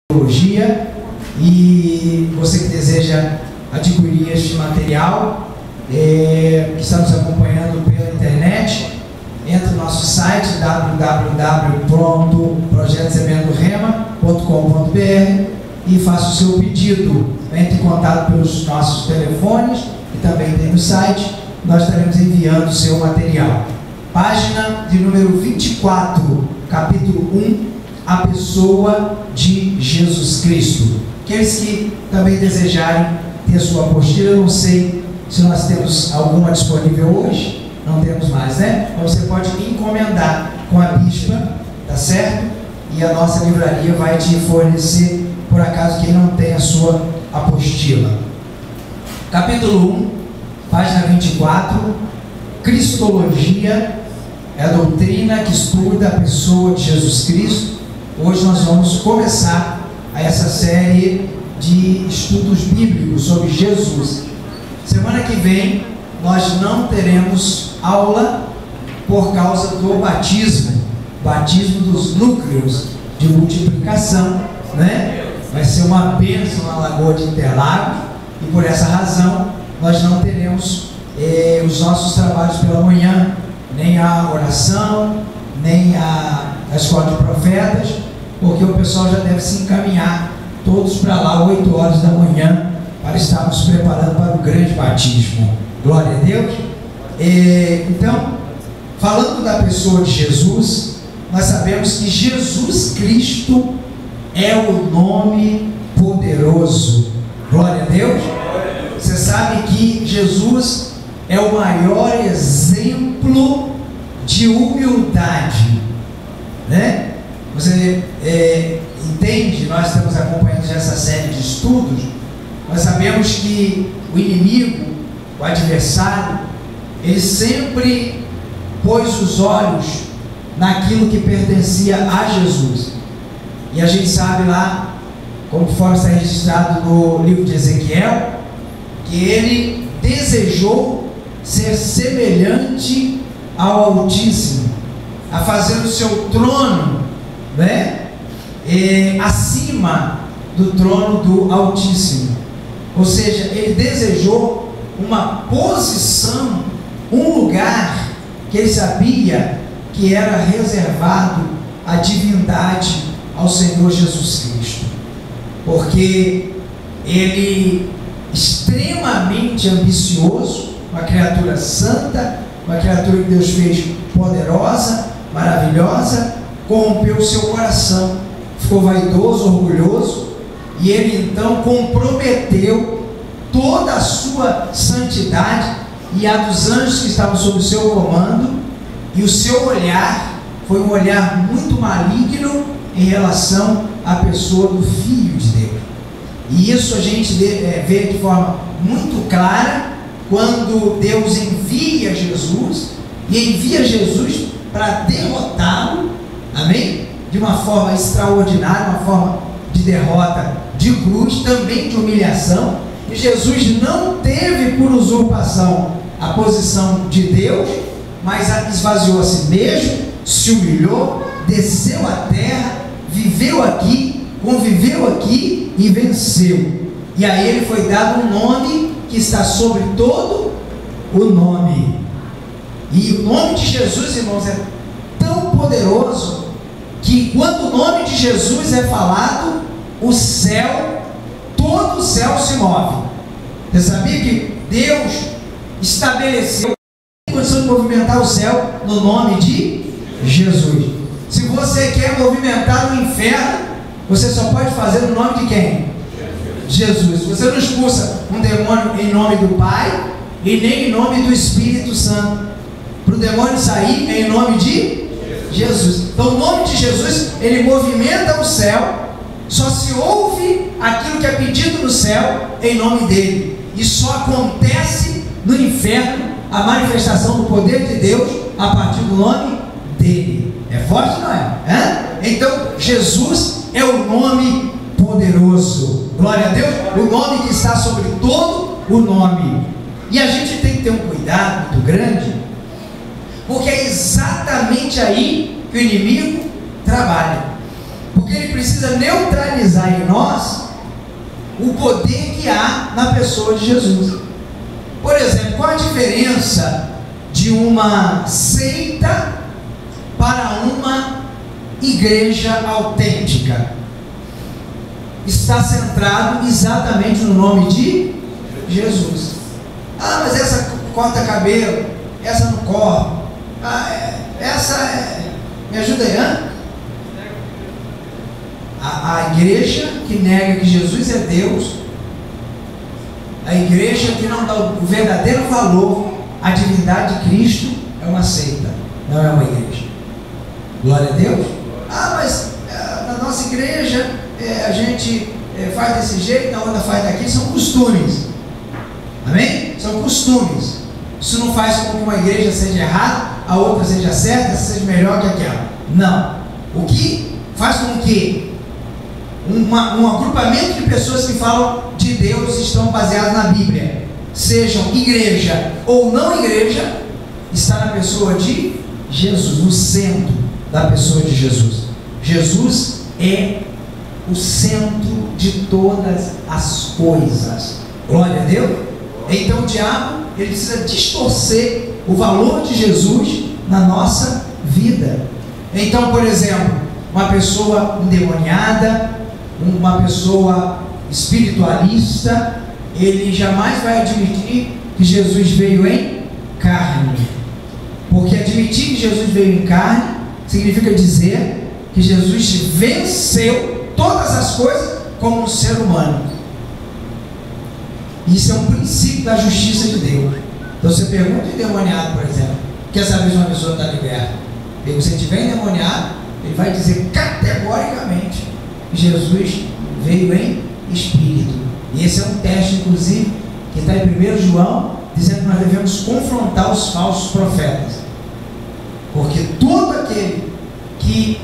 Teologia, e você que deseja adquirir este material, que está nos acompanhando pela internet, entre no nosso site www.projetosemendorema.com.br e faça o seu pedido. Entre em contato pelos nossos telefones e também tem no site, nós estaremos enviando o seu material. Página de número 24, capítulo 1, a pessoa de Jesus Cristo. Aqueles que também desejarem ter sua apostila, eu não sei se nós temos alguma disponível hoje, não temos mais, né? Então você pode encomendar com a bispa, tá certo? E a nossa livraria vai te fornecer, por acaso quem não tem a sua apostila. Capítulo 1, página 24, Cristologia, é a doutrina que estuda a pessoa de Jesus Cristo. Hoje nós vamos começar essa série de estudos bíblicos sobre Jesus. Semana que vem nós não teremos aula por causa do batismo dos núcleos de multiplicação, né? Vai ser uma bênção na Lagoa de Interlagos e por essa razão nós não teremos os nossos trabalhos pela manhã, nem a oração, nem a escola de profetas, porque o pessoal já deve se encaminhar todos para lá 8 horas da manhã para estarmos preparando para o grande batismo. Glória a Deus. Então, falando da pessoa de Jesus, nós sabemos que Jesus Cristo é o nome poderoso. Glória a Deus. Você sabe que Jesus é o maior exemplo de humildade, né? Você entende? Nós estamos acompanhando essa série de estudos. Nós sabemos que o inimigo, o adversário, ele sempre pôs os olhos naquilo que pertencia a Jesus. E a gente sabe lá, conforme está registrado no livro de Ezequiel, que ele desejou ser semelhante ao Altíssimo, a fazer o seu trono, né, acima do trono do Altíssimo. Ou seja, ele desejou uma posição, um lugar que ele sabia que era reservado à divindade, ao Senhor Jesus Cristo, porque ele, extremamente ambicioso, uma criatura santa, uma criatura que Deus fez poderosa, maravilhosa, corrompeu o seu coração, ficou vaidoso, orgulhoso, e ele então comprometeu toda a sua santidade e a dos anjos que estavam sob o seu comando, e o seu olhar foi um olhar muito maligno em relação à pessoa do Filho de Deus. E isso a gente vê de forma muito clara quando Deus envia Jesus, e envia Jesus para derrotá-lo, amém? De uma forma extraordinária, uma forma de derrota de cruz, também de humilhação. E Jesus não teve por usurpação a posição de Deus, mas esvaziou a si mesmo, se humilhou, desceu à terra, viveu aqui, conviveu aqui e venceu. E a ele foi dado um nome que está sobre todo o nome. E o nome de Jesus, irmãos, é tão poderoso que quando o nome de Jesus é falado, o céu, todo o céu se move. Você sabia que Deus estabeleceu a condição de movimentar o céu no nome de Jesus? Se você quer movimentar o inferno, você só pode fazer no nome de quem? Jesus. Você não expulsa um demônio em nome do Pai e nem em nome do Espírito Santo. Para o demônio sair é em nome de Jesus. Então o nome de Jesus, ele movimenta o céu. Só se ouve aquilo que é pedido no céu em nome dele, e só acontece no inferno a manifestação do poder de Deus a partir do nome dele. É forte, não é? Então Jesus é o nome poderoso. Glória a Deus. O nome que está sobre todo o nome. E a gente tem que ter um cuidado muito grande, porque é exatamente aí que o inimigo trabalha, porque ele precisa neutralizar realizar em nós o poder que há na pessoa de Jesus. Por exemplo, qual a diferença de uma seita para uma igreja autêntica? Está centrado exatamente no nome de Jesus. Ah, mas essa corta cabelo, essa não corre, me ajuda aí, hein? A igreja que nega que Jesus é Deus, a igreja que não dá o verdadeiro valor à divindade de Cristo, é uma seita, não é uma igreja. Glória a Deus. Ah, mas na nossa igreja a gente faz desse jeito, a outra faz daqui. São costumes, amém? São costumes. Isso não faz com que uma igreja seja errada, a outra seja certa, seja melhor que aquela. Não. O que faz com que um agrupamento de pessoas que falam de Deus estão baseadas na Bíblia, sejam igreja ou não igreja, está na pessoa de Jesus, no centro da pessoa de Jesus. Jesus é o centro de todas as coisas. Glória a Deus. Então o diabo, ele precisa distorcer o valor de Jesus na nossa vida. Então, por exemplo, uma pessoa endemoniada, uma pessoa espiritualista, ele jamais vai admitir que Jesus veio em carne, porque admitir que Jesus veio em carne significa dizer que Jesus venceu todas as coisas como um ser humano. Isso é um princípio da justiça de Deus. Então você pergunta o endemoniado, por exemplo, quer saber se uma pessoa está liberta? Se você estiver endemoniado, ele vai dizer categoricamente que Jesus veio em espírito. E esse é um teste, inclusive, que está em 1 João, dizendo que nós devemos confrontar os falsos profetas. Porque todo aquele que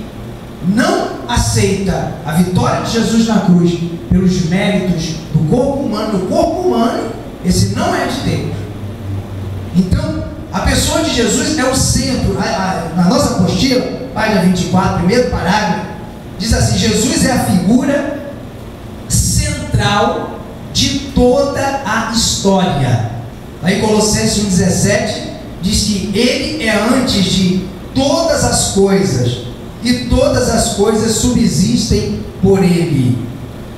não aceita a vitória de Jesus na cruz pelos méritos do corpo humano, esse não é de Deus. Então, a pessoa de Jesus é o centro. Na nossa apostila, página 24, primeiro parágrafo, diz assim: Jesus é a figura central de toda a história. Lá em Colossenses 1,17 diz que ele é antes de todas as coisas, e todas as coisas subsistem por ele.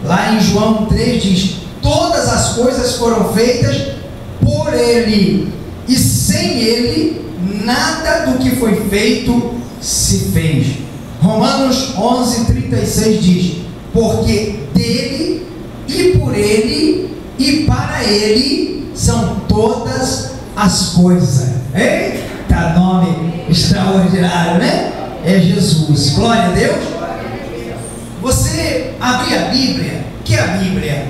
Lá em João 3 diz: todas as coisas foram feitas por ele, e sem ele nada do que foi feito se fez. Romanos 11:36 diz: porque dele e por ele e para ele são todas as coisas. Eita, nome extraordinário, né? É Jesus. Glória a Deus. Você abrir a Bíblia. O que é a Bíblia?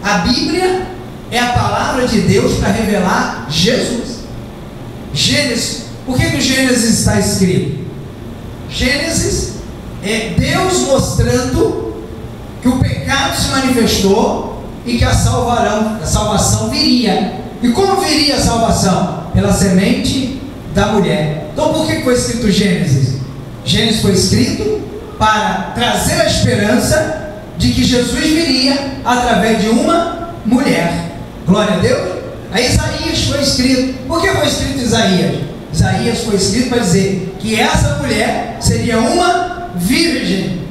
A Bíblia é a palavra de Deus para revelar Jesus. Gênesis. Por que no Gênesis está escrito? Gênesis é Deus mostrando que o pecado se manifestou e que a salvação viria. E como viria a salvação? Pela semente da mulher. Então por que foi escrito Gênesis? Gênesis foi escrito para trazer a esperança de que Jesus viria através de uma mulher. Glória a Deus. Aí Isaías foi escrito. Por que foi escrito Isaías? Isaías foi escrito para dizer que essa mulher seria uma virgem.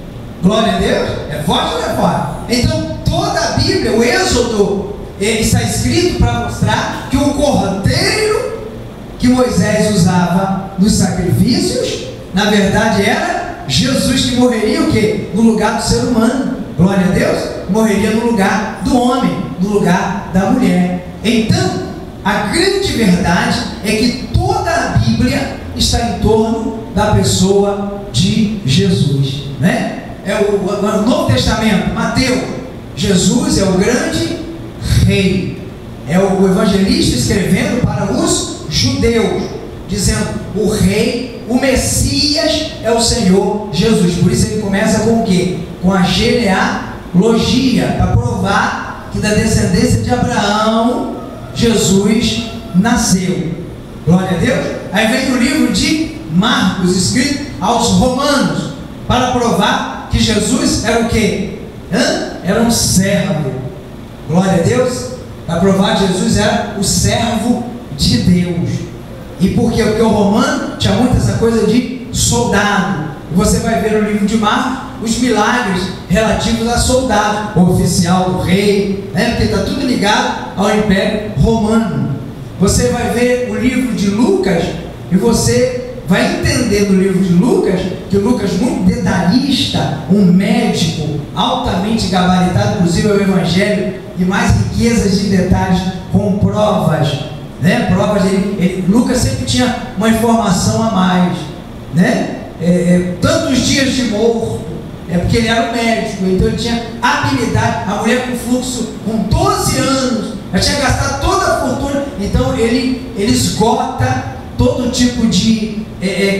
Glória a Deus. É forte ou não é forte? Então toda a Bíblia, o Êxodo, ele está escrito para mostrar que o cordeiro que Moisés usava nos sacrifícios, na verdade era Jesus, que morreria o quê? No lugar do ser humano. Glória a Deus. Morreria no lugar do homem, no lugar da mulher. Então a grande verdade é que toda a Bíblia está em torno da pessoa de Jesus, né? É o Novo Testamento, Mateus. Jesus é o grande rei. É o evangelista escrevendo para os judeus, dizendo: o rei, o Messias é o Senhor Jesus. Por isso ele começa com o quê? Com a genealogia, para provar que da descendência de Abraão Jesus nasceu. Glória a Deus. Aí vem o livro de Marcos, escrito aos romanos, para provar que Jesus era o quê? Era um servo. Glória a Deus. Para provar que Jesus era o servo de Deus. E por quê? Porque o romano tinha muito essa coisa de soldado. E você vai ver no livro de Marcos os milagres relativos a soldado, o oficial do rei, porque está tudo ligado ao Império Romano. Você vai ver o livro de Lucas e você vai entender no livro de Lucas que o Lucas, muito detalhista, um médico altamente gabaritado, inclusive é o Evangelho de mais riquezas de detalhes, com provas, provas Lucas sempre tinha uma informação a mais, tantos dias de morto, porque ele era um médico, então ele tinha habilidade. A mulher com fluxo com 12 anos, já tinha gastado toda a fortuna, então ele esgota todo tipo de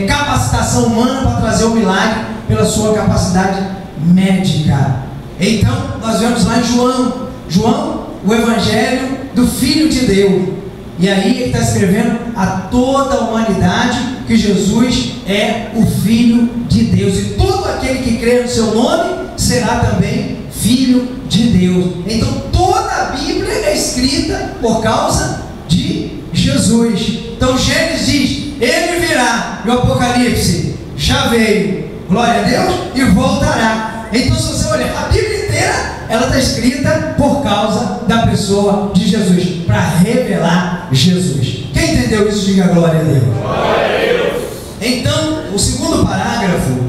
capacitação humana para trazer o milagre pela sua capacidade médica. Então nós vemos lá em João, o Evangelho do Filho de Deus, e aí ele está escrevendo a toda a humanidade que Jesus é o Filho de Deus, e todo aquele que crê no seu nome será também filho de Deus. Então toda a Bíblia é escrita por causa de Jesus. Então Gênesis diz, ele virá, e o Apocalipse já veio, glória a Deus, e voltará. Então se você olhar a Bíblia inteira, ela está escrita por causa da pessoa de Jesus, para revelar Jesus. Quem entendeu isso, diga glória a Deus. Glória a Deus. Então o segundo parágrafo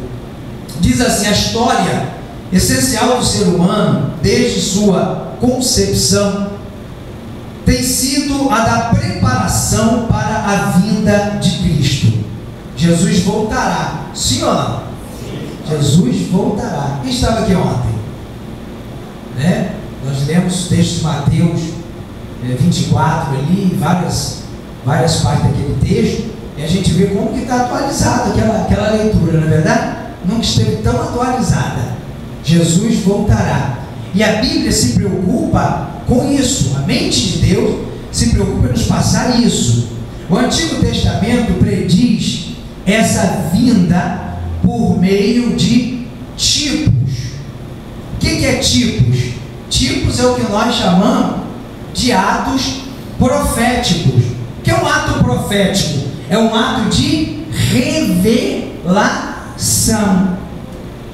diz assim: a história essencial do ser humano, desde sua concepção, tem sido a da preparação para a vinda de Cristo. Jesus voltará, sim ou não? Jesus voltará. Quem estava aqui ontem? Nós lemos o texto de Mateus 24 ali, várias partes daquele texto, e a gente vê como que está atualizada aquela leitura, não é verdade? Nunca esteve tão atualizada. Jesus voltará. E a Bíblia se preocupa com isso. A mente de Deus se preocupa em nos passar isso. O Antigo Testamento prediz essa vinda por meio de tipos. O que é tipos? Tipos é o que nós chamamos de atos proféticos. O que é um ato profético? É um ato de revelação.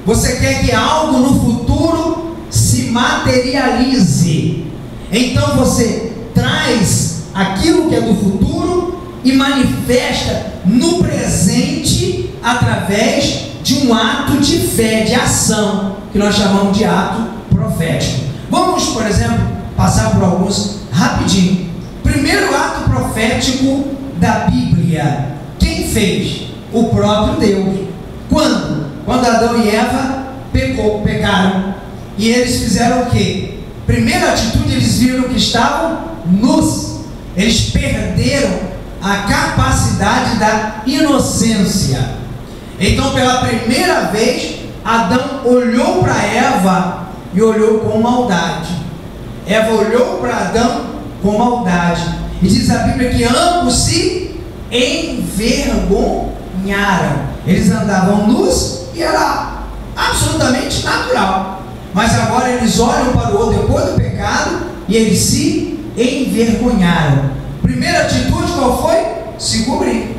Você quer que algo no futuro se materialize, então você traz aquilo que é do futuro e manifesta no presente através de um ato de fé, de ação, que nós chamamos de ato profético. Vamos, por exemplo, passar por alguns rapidinho. Primeiro ato profético da Bíblia, quem fez? O próprio Deus. Quando? Quando Adão e Eva pecaram, e eles fizeram o quê? Primeira atitude, eles viram que estavam nus, eles perderam a capacidade da inocência. Então pela primeira vez Adão olhou para Eva e olhou com maldade. Eva olhou para Adão com maldade, e diz a Bíblia que ambos se envergonharam. Eles andavam nus e era absolutamente natural, mas agora eles olham para o outro depois do pecado e eles se envergonharam. Primeira atitude qual foi? Se cobrir,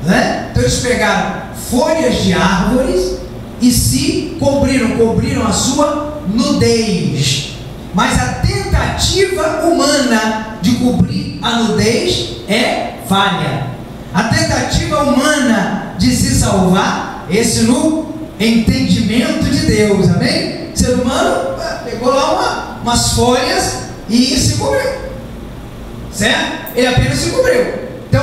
Então eles pegaram folhas de árvores e se cobriram a sua nudez. Mas a tentativa humana de cobrir a nudez é falha. A tentativa humana de se salvar, esse no entendimento de Deus, amém? O ser humano pegou lá umas folhas e se cobriu, certo? Ele apenas se cobriu. Então,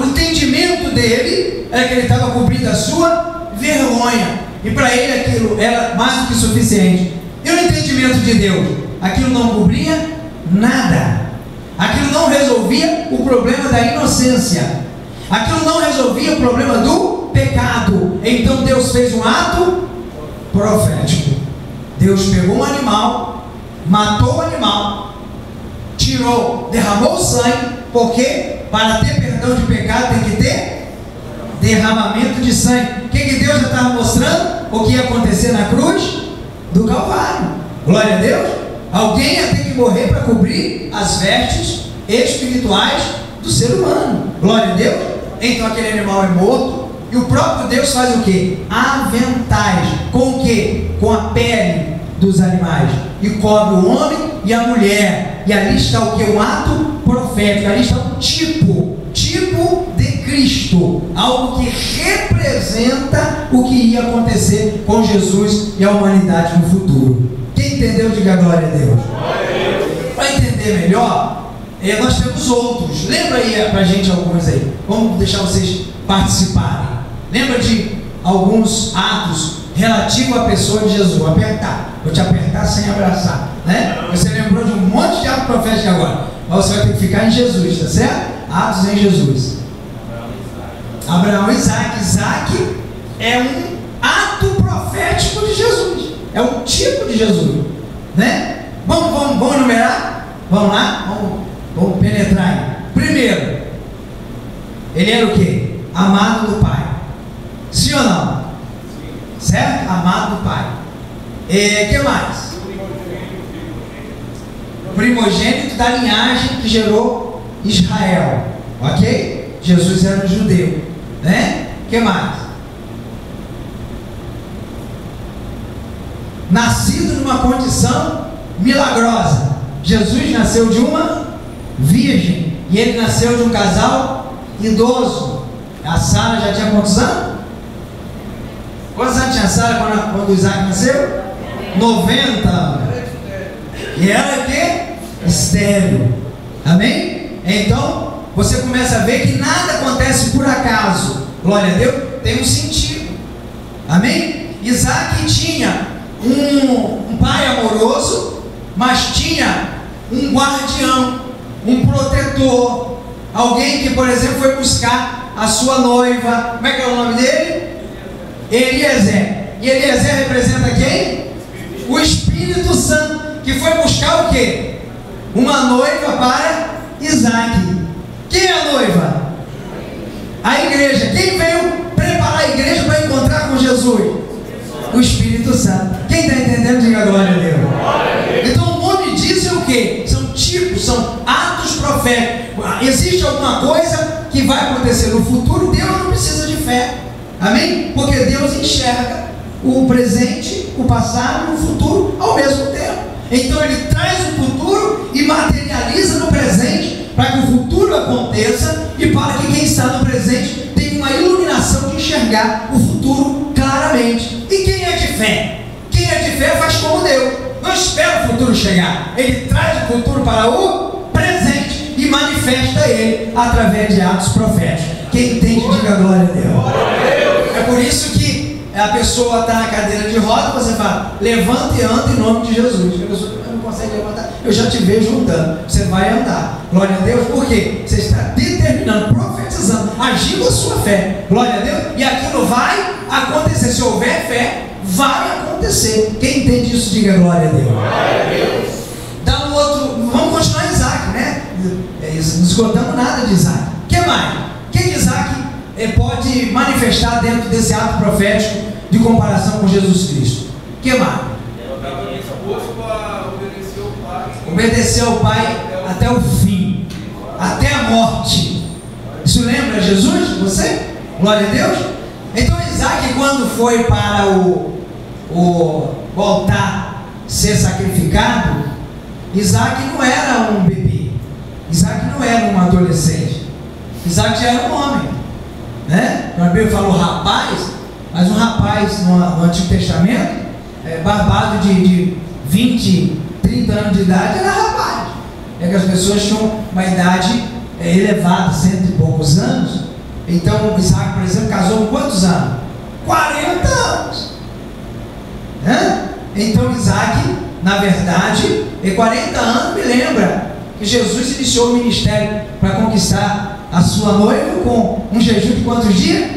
o entendimento dele era que ele estava cobrindo a sua vergonha, e para ele aquilo era mais do que suficiente. E o entendimento de Deus? Aquilo não cobria nada, aquilo não resolvia o problema da inocência, aquilo não resolvia o problema do pecado. Então Deus fez um ato profético. Deus pegou um animal, matou o animal, derramou sangue, porque para ter perdão de pecado tem que ter derramamento de sangue. O que Deus já estava mostrando? O que ia acontecer na cruz? do Calvário. Glória a Deus. Alguém ia ter que morrer para cobrir as vestes espirituais do ser humano. Glória a Deus. Então aquele animal é morto e o próprio Deus faz o quê? Aventais. Com o quê? Com a pele dos animais. E cobre o homem e a mulher. E ali está o que? Um ato profético. Ali está um tipo de Cristo. Algo que representa o que ia acontecer com Jesus e a humanidade no futuro. Quem entendeu, diga glória a Deus. Para entender melhor, nós temos outros. Lembra aí pra gente alguns aí. Vamos deixar vocês participarem. Lembra de alguns atos relativos à pessoa de Jesus? Vou apertar. Vou te apertar sem abraçar, né? Você lembrou de um monte de ato profético agora. Mas você vai ter que ficar em Jesus, tá certo? Atos em Jesus. Abraão e Isaac. Isaac é um ato profético de Jesus. É um tipo de Jesus, né? Vamos enumerar? Vamos lá? Vamos penetrar aí. Primeiro, ele era o quê? Amado do Pai. Sim ou não? Certo? Amado do Pai. Que mais? Primogênito da linhagem que gerou Israel. Ok? Jesus era um judeu, né? Que mais? Nascido numa condição milagrosa. Jesus nasceu de uma virgem e ele nasceu de um casal idoso. A Sara já tinha quantos anos? Quantos anos tinha a Sara quando Isaac nasceu? 90 anos. E ela é o quê? Estéril. Amém? Então você começa a ver que nada acontece por acaso. Glória a Deus. Tem um sentido. Amém? Isaac tinha um pai amoroso, mas tinha um guardião, um protetor, alguém que, por exemplo, foi buscar a sua noiva. Como é que é o nome dele? Eliezer. E Eliezer representa quem? O Espírito Santo, que foi buscar o quê? Uma noiva para Isaac. Quem é a noiva? A igreja. Quem veio preparar a igreja para encontrar com Jesus? O Espírito Santo. Quem está entendendo, diga glória a Deus. Então o nome disso é o que? São tipos, são atos proféticos. Existe alguma coisa que vai acontecer no futuro. Deus não precisa de fé. Amém? Porque Deus enxerga o presente, o passado e o futuro ao mesmo tempo. Então ele traz o futuro e materializa no presente para que o futuro aconteça e para que quem está no presente tenha uma iluminação de enxergar o futuro claramente. E quem é de fé? Quem é de fé faz como Deus. Não espera o futuro chegar. Ele traz o futuro para o presente e manifesta ele através de atos proféticos. Quem entende, diga glória a Deus. É por isso que a pessoa está na cadeira de roda, você fala, levanta e anda em nome de Jesus. A pessoa não consegue levantar, eu já te vejo andando. Você vai andar. Glória a Deus. Por quê? Você está determinando, profetizando, agindo a sua fé. Glória a Deus. E aquilo vai acontecer. Se houver fé, vai acontecer. Quem entende isso, diga glória a Deus. Glória a Deus. Dá um outro. Vamos continuar Isaac, né? Não esgotamos nada de Isaac. O que mais? Quem Isaac pode manifestar dentro desse ato profético de comparação com Jesus Cristo? O que mais? Obedecer ao Pai até o fim, até a morte. Isso lembra Jesus? Você? Glória a Deus. Então Isaac, quando foi para o altar ser sacrificado, Isaac não era um bebê, Isaac não era um adolescente, Isaac já era um homem, né? A Bíblia falou rapaz, mas um rapaz no Antigo Testamento, barbado de 20, 30 anos de idade, era rapaz. É que as pessoas tinham uma idade elevada, 100 e poucos anos. Então Isaac, por exemplo, casou com quantos anos? 40 anos, né? Então Isaac, na verdade, 40 anos me lembra que Jesus iniciou o ministério para conquistar a sua noiva com um jejum de quantos dias?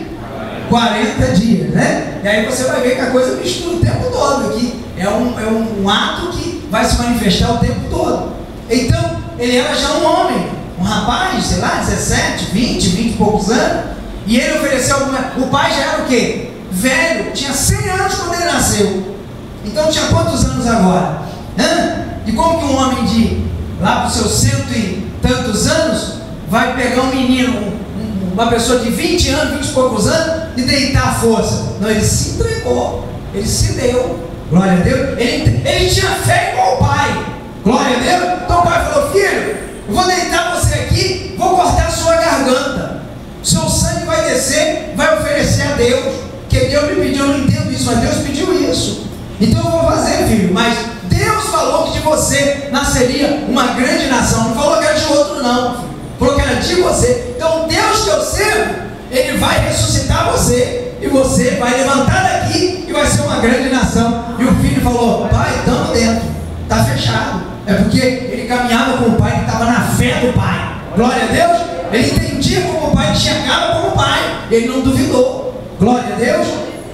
40 dias, né? E aí você vai ver que a coisa mistura o tempo todo aqui. É um ato que vai se manifestar o tempo todo. Então, ele era já um homem, um rapaz, sei lá, 17, 20 e poucos anos, e ele ofereceu alguma... O pai já era o quê? Velho, tinha 100 anos quando ele nasceu. Então tinha quantos anos agora? E como que um homem de lá para os seus 100 e tantos anos vai pegar um menino, uma pessoa de 20 anos, 20 e poucos anos, e deitar a força? Não, ele se entregou, ele se deu. Glória a Deus. Ele tinha fé igual o pai. Glória a Deus. Então o pai falou: filho, eu vou deitar você aqui, vou cortar a sua garganta, seu sangue vai descer, vai oferecer a Deus, que Deus me pediu. Eu não entendo isso, mas Deus pediu isso, então eu vou fazer, filho. Mas Deus falou que de você nasceria uma grande nação, não falou que era de outro não, filho. Falou que era de você. Então Deus que eu sirvo, Ele vai ressuscitar você, e você vai levantar daqui e vai ser uma grande nação. E o filho falou: pai, estamos dentro, está fechado. É porque ele caminhava com o pai, ele estava na fé do pai. Glória a Deus. Ele entendia como o pai, enxergava como o pai, ele não duvidou. Glória a Deus.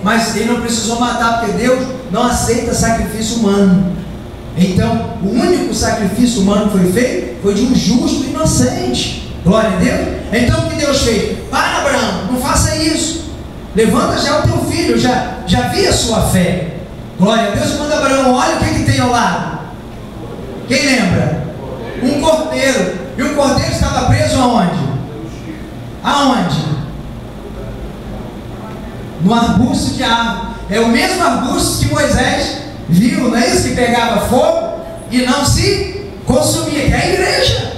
Mas ele não precisou matar, porque Deus não aceita sacrifício humano. Então o único sacrifício humano que foi feito foi de um justo inocente. Glória a Deus. Então o que Deus fez? Para, Abraão, não faça isso, levanta já o teu filho, já vi a sua fé. Glória a Deus. Quando Abraão olha, o que tem ao lado? Quem lembra? Um cordeiro. E o cordeiro estava preso aonde? Aonde? No arbusto de árvore. É o mesmo arbusto que Moisés viu, não é isso? Que pegava fogo e não se consumia, que é a igreja.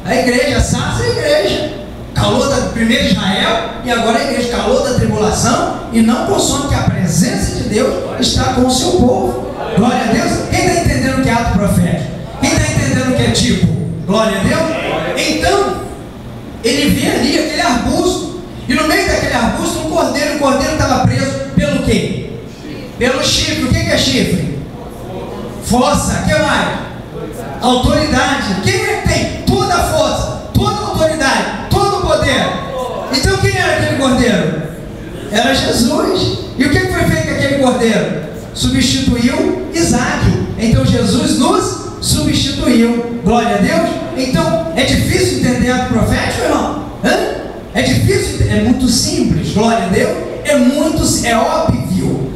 A igreja, sarça é a igreja. Calor da primeira Israel e agora a igreja, calor da tribulação, e não consome, que a presença de Deus está com o seu povo. Glória a Deus. Quem está entendendo o que é ato profético? Quem está entendendo o que é tipo? Glória a Deus. Então ele vê ali aquele arbusto, e no meio daquele arbusto um cordeiro. O cordeiro estava preso pelo quê? Pelo chifre. O que é chifre? Força. O que mais? Autoridade. Quem é que tem toda a força, toda a autoridade, todo o poder? Então quem era aquele cordeiro? Era Jesus. E o que foi feito com aquele cordeiro? Substituiu Isaac. Então Jesus nos substituiu. Glória a Deus. Então é difícil entender ato profético, irmão? É difícil? É muito simples. Glória a Deus. É óbvio.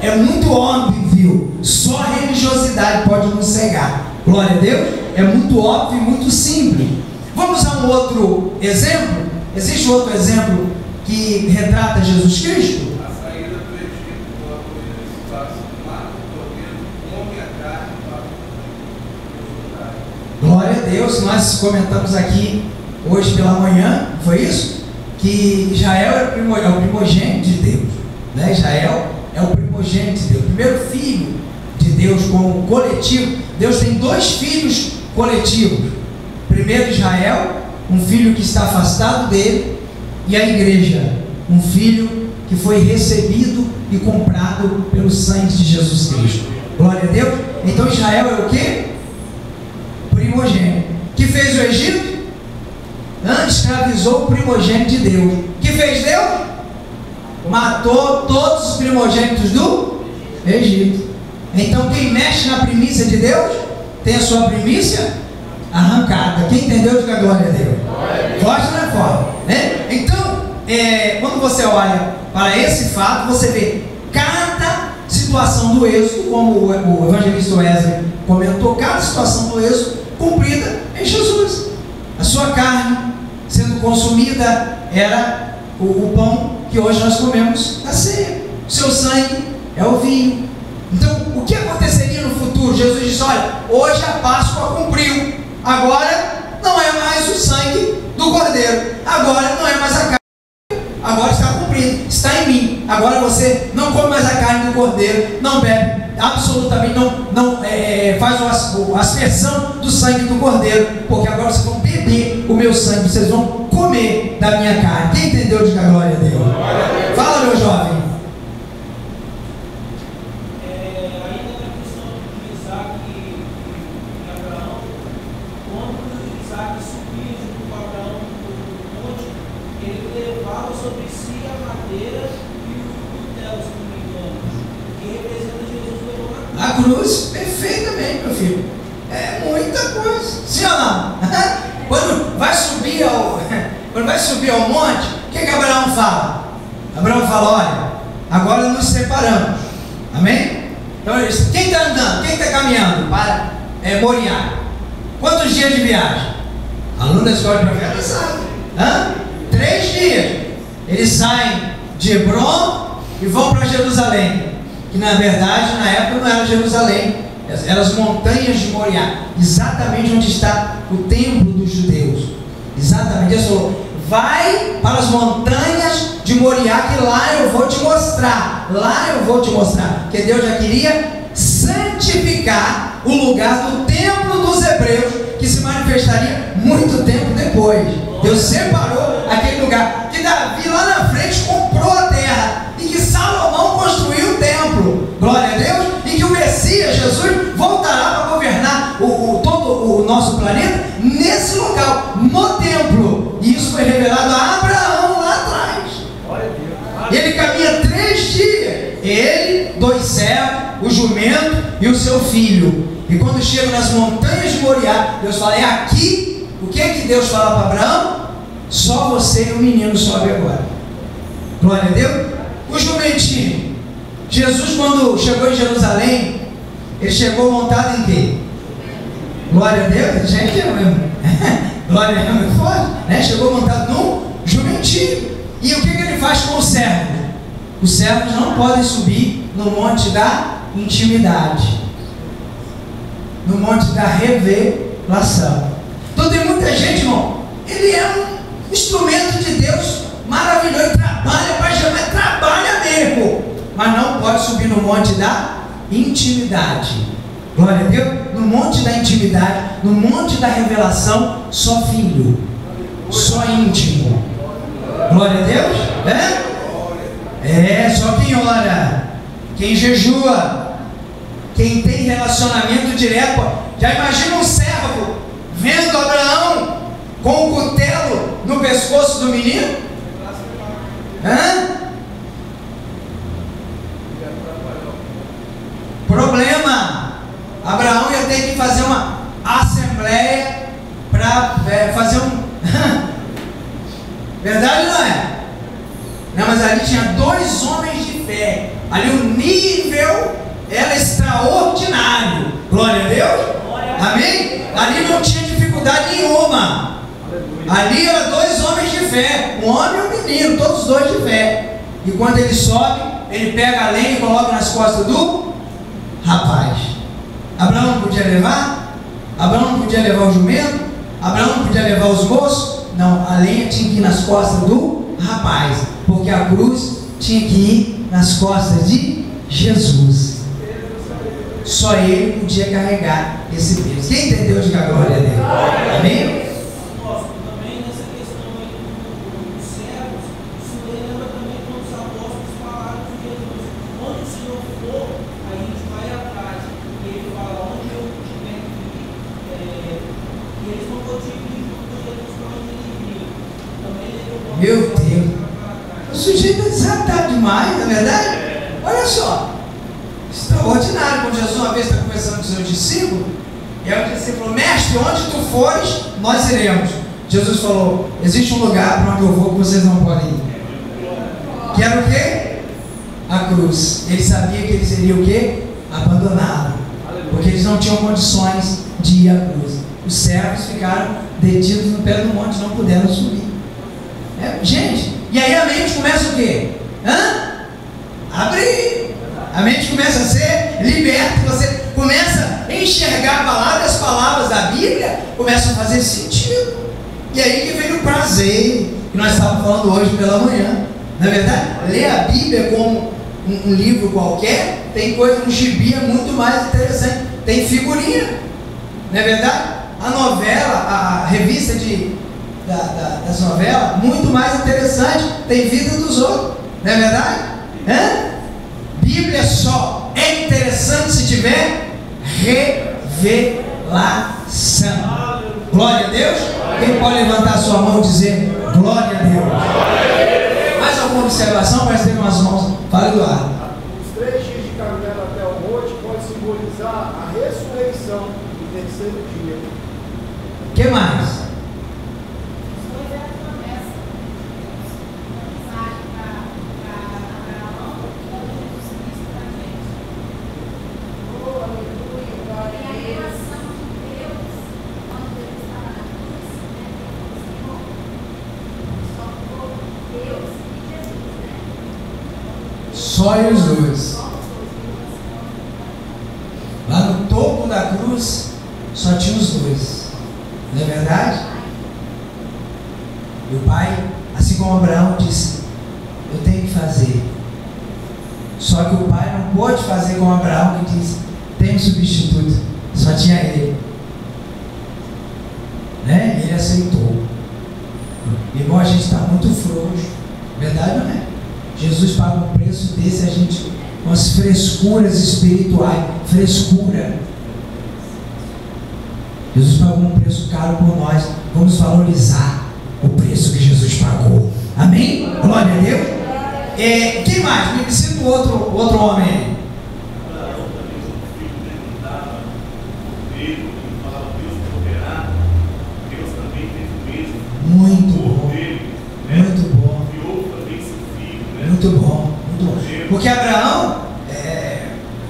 É muito óbvio. Só a religiosidade pode nos cegar. Glória a Deus. É muito óbvio e muito simples. Vamos a um outro exemplo. Existe outro exemplo que retrata Jesus Cristo? A saída do Egito, o espaço mata o cordeiro, come a carne para o. Glória a Deus. Nós comentamos aqui hoje pela manhã, foi isso? Que Israel é o primogênito de Deus, né? Israel é o primogênito de Deus, o primeiro filho de Deus como coletivo. Deus tem dois filhos coletivos: primeiro Israel, um filho que está afastado dele, e a igreja, um filho que foi recebido e comprado pelo sangue de Jesus Cristo. Glória a Deus. Então Israel é o que? Primogênito. Que fez o Egito? Escravizou o primogênito de Deus. Que fez Deus? Matou todos os primogênitos do Egito. Então quem mexe na primícia de Deus tem a sua primícia arrancada. Quem entendeu, diga glória a Deus. Forte não é forte, né? Então, quando você olha para esse fato, você vê cada situação do êxodo, como o evangelista Wesley comentou, cada situação do êxodo cumprida em Jesus. A sua carne sendo consumida era o pão que hoje nós comemos na ceia. O seu sangue é o vinho. Então, o que aconteceria no futuro? Jesus disse: olha, hoje a Páscoa cumpriu. Agora não é mais o sangue do cordeiro. Agora não é mais a carne. Agora está cumprido, está em mim. Agora você não come mais a carne do cordeiro, não bebe, absolutamente não faz a aspersão do sangue do cordeiro, porque agora vocês vão beber o meu sangue, vocês vão comer da minha carne. Quem entendeu, diga glória a Deus. Fala, meu jovem. Ainda na questão de Isaac e Abraão, quando Isaac subia junto com Abraão no monte, ele levava sobre si a madeira e o cutelo, se não me engano, que representa Jesus levou na cruz. A cruz, perfeitamente, meu filho. É muita coisa. Sim ou não? Quando vai subir ao monte, o que Abraão fala? Abraão fala: olha, agora nos separamos. Amém? Então eles, quem está andando? Quem está caminhando para Moriá? Quantos dias de viagem? Aluno da escola de profeta sabe. 3 dias. Eles saem de Hebron e vão para Jerusalém. Que na verdade, na época, não era Jerusalém, eram as montanhas de Moriá, exatamente onde está o templo dos judeus. Exatamente. Deus falou: vai para as montanhas de Moriá, que lá eu vou te mostrar. Lá eu vou te mostrar. Porque Deus já queria santificar o lugar do templo dos hebreus, que se manifestaria muito tempo depois. Deus separou aquele lugar que Davi lá na frente comprou a terra e que Salomão construiu o templo. Glória a Deus. E que o Messias, Jesus, voltará para governar todo o nosso planeta nesse local, no templo. E isso foi revelado a Abraão lá atrás. Ele caminha 3 dias, ele, 2 servos, o jumento e o seu filho. E quando chega nas montanhas de Moriá, Deus fala: é aqui. O que é que Deus fala para Abraão? Só você e o menino sobe agora. Glória a Deus. O jumentinho, Jesus, quando chegou em Jerusalém, ele chegou montado em quê? Glória a Deus. Gente, glória a Deus, muito forte, né? Chegou montado num jumentinho. E o que ele faz com o servo? Os servos não podem subir no monte da intimidade, no monte da revelação. Então tem muita gente, irmão, ele é um instrumento de Deus maravilhoso, ele trabalha para chamar, trabalha mesmo, mas não pode subir no monte da intimidade. Glória a Deus. No monte da intimidade, no monte da revelação, só filho, só íntimo. Glória a Deus. Só quem ora, quem jejua, quem tem relacionamento direto. Já imagina um servo vendo Abraão com o cutelo no pescoço do menino? Problema. Abraão ia ter que fazer uma assembleia para fazer verdade ou não é? Não, mas ali tinha 2 homens de fé. Ali o nível era extraordinário. Glória a Deus. Amém? Ali não tinha dificuldade nenhuma. Ali eram 2 homens de fé, um homem e um menino, todos 2 de fé. E quando ele sobe, ele pega a lenha e coloca nas costas do rapaz. Abraão não podia levar? Abraão não podia levar o jumento? Abraão não podia levar os moços? Não, a lenha tinha que ir nas costas do rapaz, porque a cruz tinha que ir nas costas de Jesus. Só ele podia carregar esse peso. Quem entendeu, diga glória a Deus. Amém? Também nessa questão aí dos servos, isso lembra também quando os apóstolos falaram de Jesus: onde o Senhor for, a gente vai atrás. E ele fala: onde eu tiver que ir, e eles não podiam ir junto com Jesus para onde ele ia. Também lembra. Meu Deus, o sujeito é desatado demais, não é verdade? Olha só, extraordinário. Quando Jesus uma vez está conversando com os seus discípulos, e aí o discípulo falou: mestre, onde tu fores, nós iremos. Jesus falou: existe um lugar para onde eu vou que vocês não podem ir. Que era o quê? A cruz. Ele sabia que eles iriam o quê? Abandoná-lo, porque eles não tinham condições de ir à cruz. Os servos ficaram detidos no pé do monte, não puderam subir. Gente, e aí a mente começa o quê? Abrir. A mente começa a ser liberta, você começa a enxergar as palavras da Bíblia começam a fazer sentido. E aí que vem o prazer, que nós estávamos falando hoje pela manhã. Na verdade, ler a Bíblia como um livro qualquer, tem coisa no gibi é muito mais interessante. Tem figurinha, não é verdade? A novela, a revista das novelas, muito mais interessante, tem vida dos outros, não é verdade? Bíblia só é interessante se tiver revelação. Glória a Deus. Quem pode levantar sua mão e dizer glória a Deus? Mais alguma observação? Parece que tem umas mãos. Fala, Eduardo. Os 3 dias de caminhada até o monte pode simbolizar a ressurreição do 3º dia. O que mais? Só eles dois. Lá no topo da cruz, só tinha os dois. Não é verdade? E o pai, assim como Abraão, disse: eu tenho que fazer. Só que o pai não pôde fazer como Abraão, que disse: tem um substituto. Só tinha ele. Né? E ele aceitou. Irmão, a gente está muito frouxo. Verdade ou não é? Jesus paga um preço desse, a gente, com as frescuras espirituais. Frescura. Jesus pagou um preço caro por nós. Vamos valorizar o preço que Jesus pagou. Amém? Glória a Deus. Quem mais? Me cita o outro homem aí. Muito bom. Muito bom. Muito bom. Muito bom. Porque Abraão,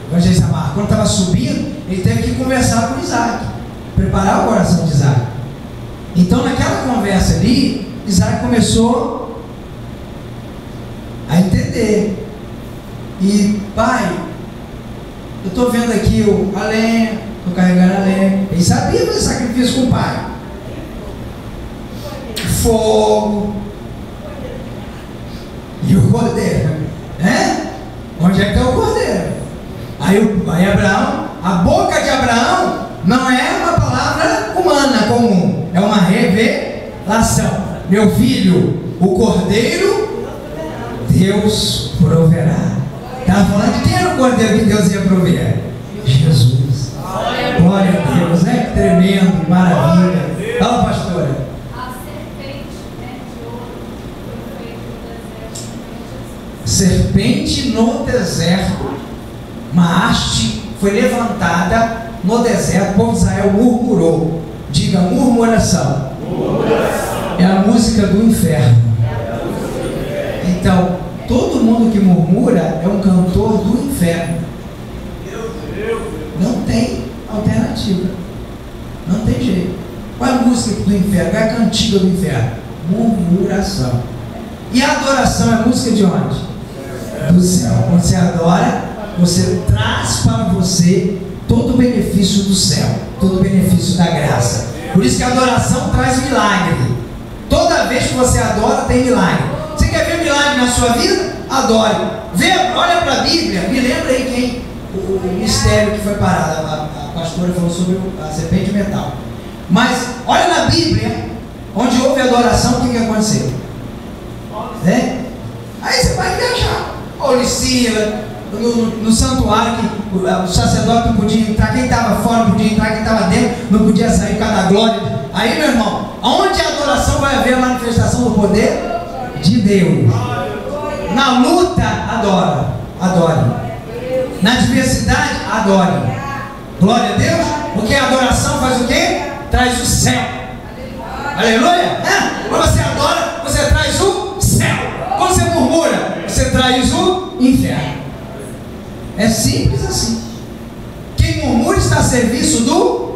evangelista Marcos, quando estava subindo, ele teve que conversar com Isaac, preparar o coração de Isaac. Então, naquela conversa ali, Isaac começou a entender. E, pai, eu estou vendo aqui a lenha, estou carregando a lenha. Ele sabia fazer sacrifício com o pai. Fogo e o cordeiro, né? Onde é que está o cordeiro? Aí Abraão, a boca de Abraão não é uma palavra humana comum, é uma revelação. Meu filho, o cordeiro Deus proverá. Estava falando de quem era o cordeiro que Deus ia prover? Jesus. Glória a Deus, né? Que tremendo, maravilha. Fala, pastora. Serpente no deserto, uma haste foi levantada no deserto, o povo de Israel murmurou. Diga, murmuração. É a música do inferno. Então, todo mundo que murmura é um cantor do inferno. Não tem alternativa. Não tem jeito. Qual é a música do inferno? Qual é a cantiga do inferno? Murmuração. E a adoração é música de onde? Do céu. Quando você adora, você traz para você todo o benefício do céu, todo o benefício da graça. Por isso que a adoração traz milagre. Toda vez que você adora, tem milagre. Você quer ver milagre na sua vida? Adore. Olha para a Bíblia, me lembra aí quem o mistério que foi parado. A pastora falou sobre a serpente de metal. Mas olha na Bíblia, onde houve adoração, o que aconteceu? Aí você vai viajar. Olicila, no santuário, que o sacerdote não podia entrar, quem estava fora não podia entrar, quem estava dentro não podia sair por causa da glória. Aí, meu irmão, aonde a adoração vai haver a manifestação do poder de Deus? Na luta, adore. Na adversidade, adore. Glória a Deus, porque a adoração faz o quê? Traz o céu. Aleluia. Quando você adora, você traz o céu. Quando você murmura, você traz o inferno. É simples assim. Quem murmura está a serviço do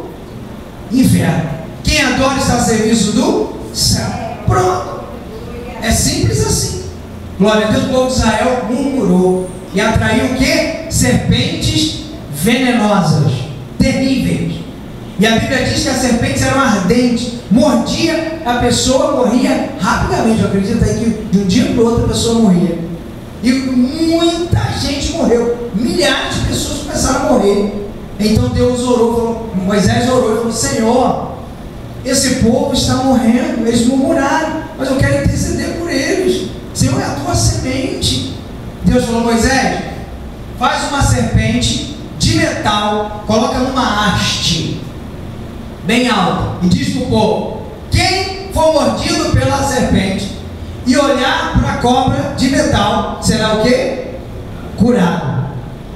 inferno. Quem adora está a serviço do céu. Pronto. É simples assim. Glória a Deus. O povo de Israel murmurou e atraiu o que? Serpentes venenosas, terríveis. E a Bíblia diz que as serpentes eram ardentes, mordia a pessoa, morria rapidamente. Eu acredito aí que de um dia para o outro a pessoa morria. E muita gente morreu, milhares de pessoas começaram a morrer. Então Deus orou, Moisés orou e falou: Senhor, esse povo está morrendo, eles murmuraram, mas eu quero interceder por eles. Senhor, é a tua semente. Deus falou: Moisés, faz uma serpente de metal, coloca numa haste bem alta e diz para o povo: quem for mordido pela serpente e olhar para a cobra de metal, será o quê? Curado.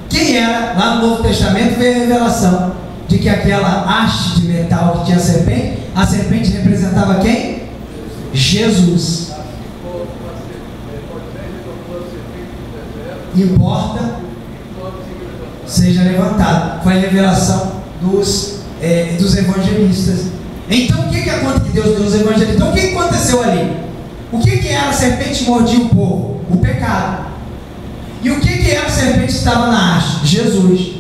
Quem era? Lá no Novo Testamento veio a revelação de que aquela haste de metal que tinha a serpente representava quem? Jesus. Importa seja levantado. Foi a revelação dos evangelistas. Então o que aconteceu? Deus deu os evangelistas. Então o que aconteceu ali? O que era a serpente que mordia o povo? O pecado. E o que era a serpente que estava na haste? Jesus.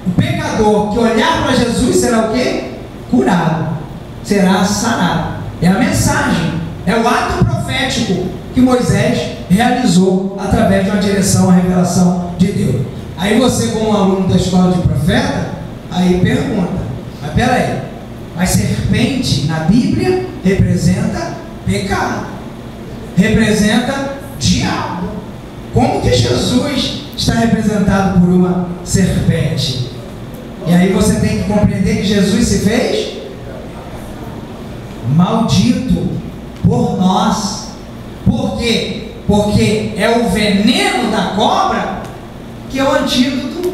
O pecador que olhar para Jesus será o quê? Curado. Será sarado. É a mensagem. É o ato profético que Moisés realizou através de uma direção, uma revelação de Deus. Aí você, como aluno da escola de profeta, aí pergunta, mas peraí, a serpente na Bíblia representa pecado, representa diabo. Como que Jesus está representado por uma serpente? E aí você tem que compreender que Jesus se fez maldito por nós. Por quê? Porque é o veneno da cobra que é o antídoto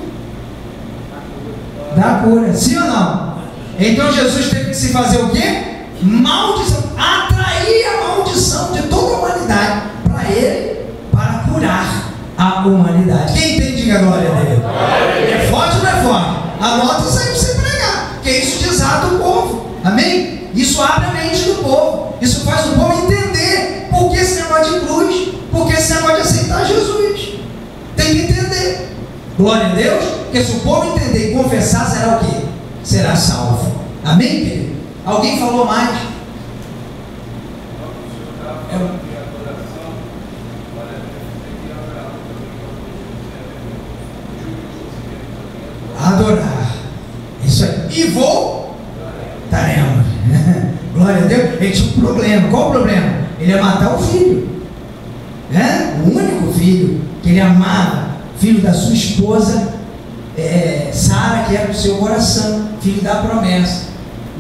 da cura. Sim ou não? Então Jesus teve que se fazer o quê? Maldição. Atrair a maldição de toda a humanidade para ele, para curar a humanidade. Quem entende, diga glória a Deus. É forte ou não é forte? Anota isso aí para você pregar, porque isso desata o povo. Amém? Isso abre a mente do povo. Isso faz o povo entender por que esse negócio de cruz, por que esse negócio de aceitar Jesus. Tem que entender. Glória a Deus. Porque se o povo entender e confessar, será o quê? Será salvo. Amém, querido? Alguém falou mais? Adorar. Isso aí. E voltaremos. Glória a Deus. Ele tinha um problema. Qual o problema? Ele ia matar o filho. O único filho que ele amava, filho da sua esposa Sara, que era do seu coração, filho da promessa.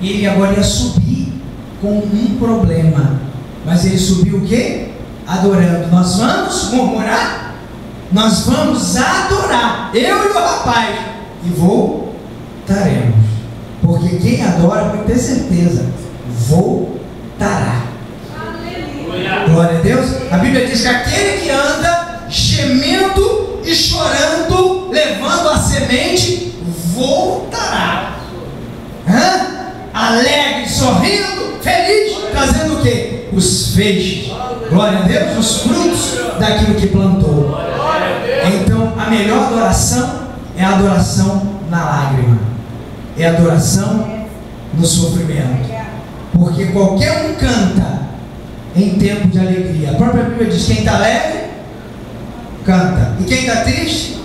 E ele agora ia subir com um problema. Mas ele subiu o quê? Adorando. Nós vamos murmurar? Nós vamos adorar. Eu e o rapaz. E voltaremos. Porque quem adora pode ter certeza, voltará. Aleluia. Glória a Deus. A Bíblia diz que aquele que anda gemendo e chorando, levando a semente, voltará. Alegre, sorrindo, feliz, trazendo o quê? Os feixes. Glória a Deus, os frutos daquilo que plantou. Então, a melhor adoração é a adoração na lágrima, é a adoração no sofrimento, porque qualquer um canta em tempo de alegria. A própria Bíblia diz: quem está alegre, canta, e quem está triste,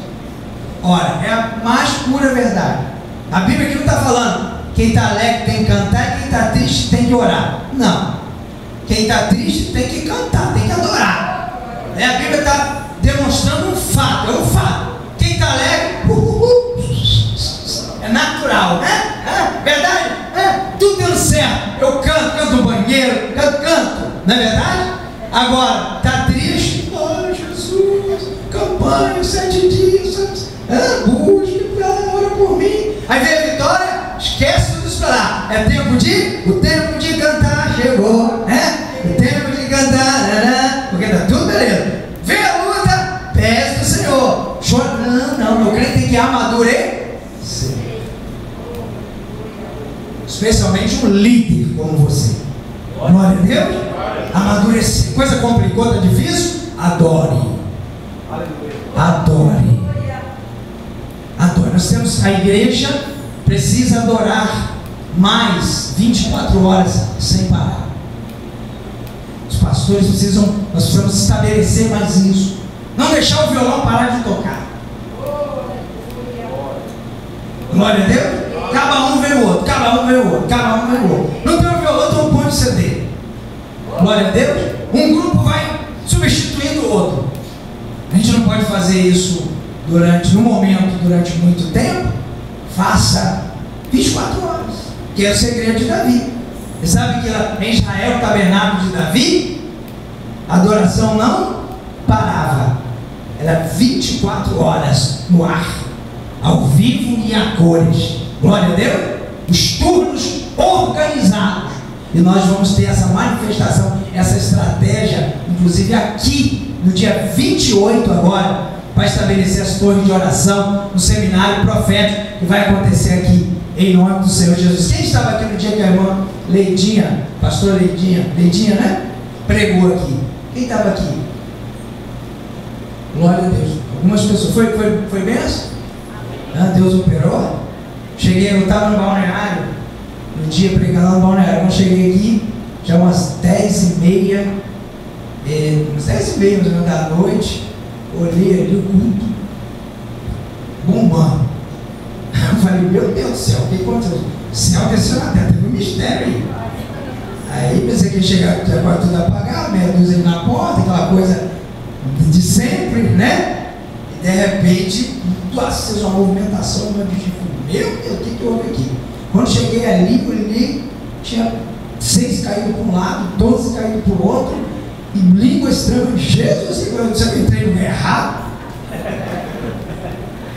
ora. É a mais pura verdade. A Bíblia aqui não está falando quem está alegre tem que cantar e quem está triste tem que orar. Não, quem está triste tem que cantar, tem que adorar. A Bíblia está demonstrando um fato, é um fato. Quem está alegre, é natural, né? Verdade? Tudo dando certo. Eu canto no banheiro, canto, não é verdade? Agora, está triste? Ai, Jesus, campanha, 7 dias, busque, ora por mim. Aí vem a vitória, esquece tudo isso para lá. É tempo de cantar chegou, né? O tempo de cantar, porque está tudo beleza. Vem a luta, pede do Senhor. Chora, não, meu crente tem que amadurecer. Especialmente um líder como você. Glória a Deus. Amadurecer. Coisa complicou, está difícil? Adore. Adore. Adore. Nós temos, a igreja precisa adorar mais 24 horas sem parar. Os pastores nós precisamos estabelecer mais isso. Não deixar o violão parar de tocar. Glória a Deus. Cada um vê o outro, cada um vê o outro, cada um vê o outro. Não tem um violão, então põe o CD. Glória a Deus. Um grupo vai substituindo o outro. A gente não pode fazer isso durante muito tempo. Faça 24 horas, que é o segredo de Davi. Você sabe que em Israel, o tabernáculo de Davi, a adoração não parava. Era 24 horas no ar, ao vivo e a cores. Glória a Deus. Os turnos organizados. E nós vamos ter essa manifestação, essa estratégia, inclusive aqui, no dia 28 agora, para estabelecer as torres de oração, no seminário profético que vai acontecer aqui, em nome do Senhor Jesus. Quem estava aqui no dia que a irmã Leidinha, pastora Leidinha, né? Pregou aqui. Quem estava aqui? Glória a Deus. Algumas pessoas. Foi benção? Deus operou. Cheguei, eu estava no balneário, no dia pregando no balneário. Quando cheguei aqui, já umas 10h30, umas 10h30 mais ou menos da noite, olhei ali o culto, bombando. Eu falei, meu Deus do céu, o que aconteceu? O céu desceu na terra, teve um mistério aí. Aí pensei que ia chegar, já agora tudo apagado, meia dúzia ali na porta, aquela coisa de sempre, né? E de repente, tudo acesa, uma movimentação, uma dificuldade. Meu Deus, o que houve aqui? Quando cheguei ali, olhei, tinha 6 caídos para um lado, 12 caídos para o outro, e língua estranha. Jesus, eu entrei no lugar errado.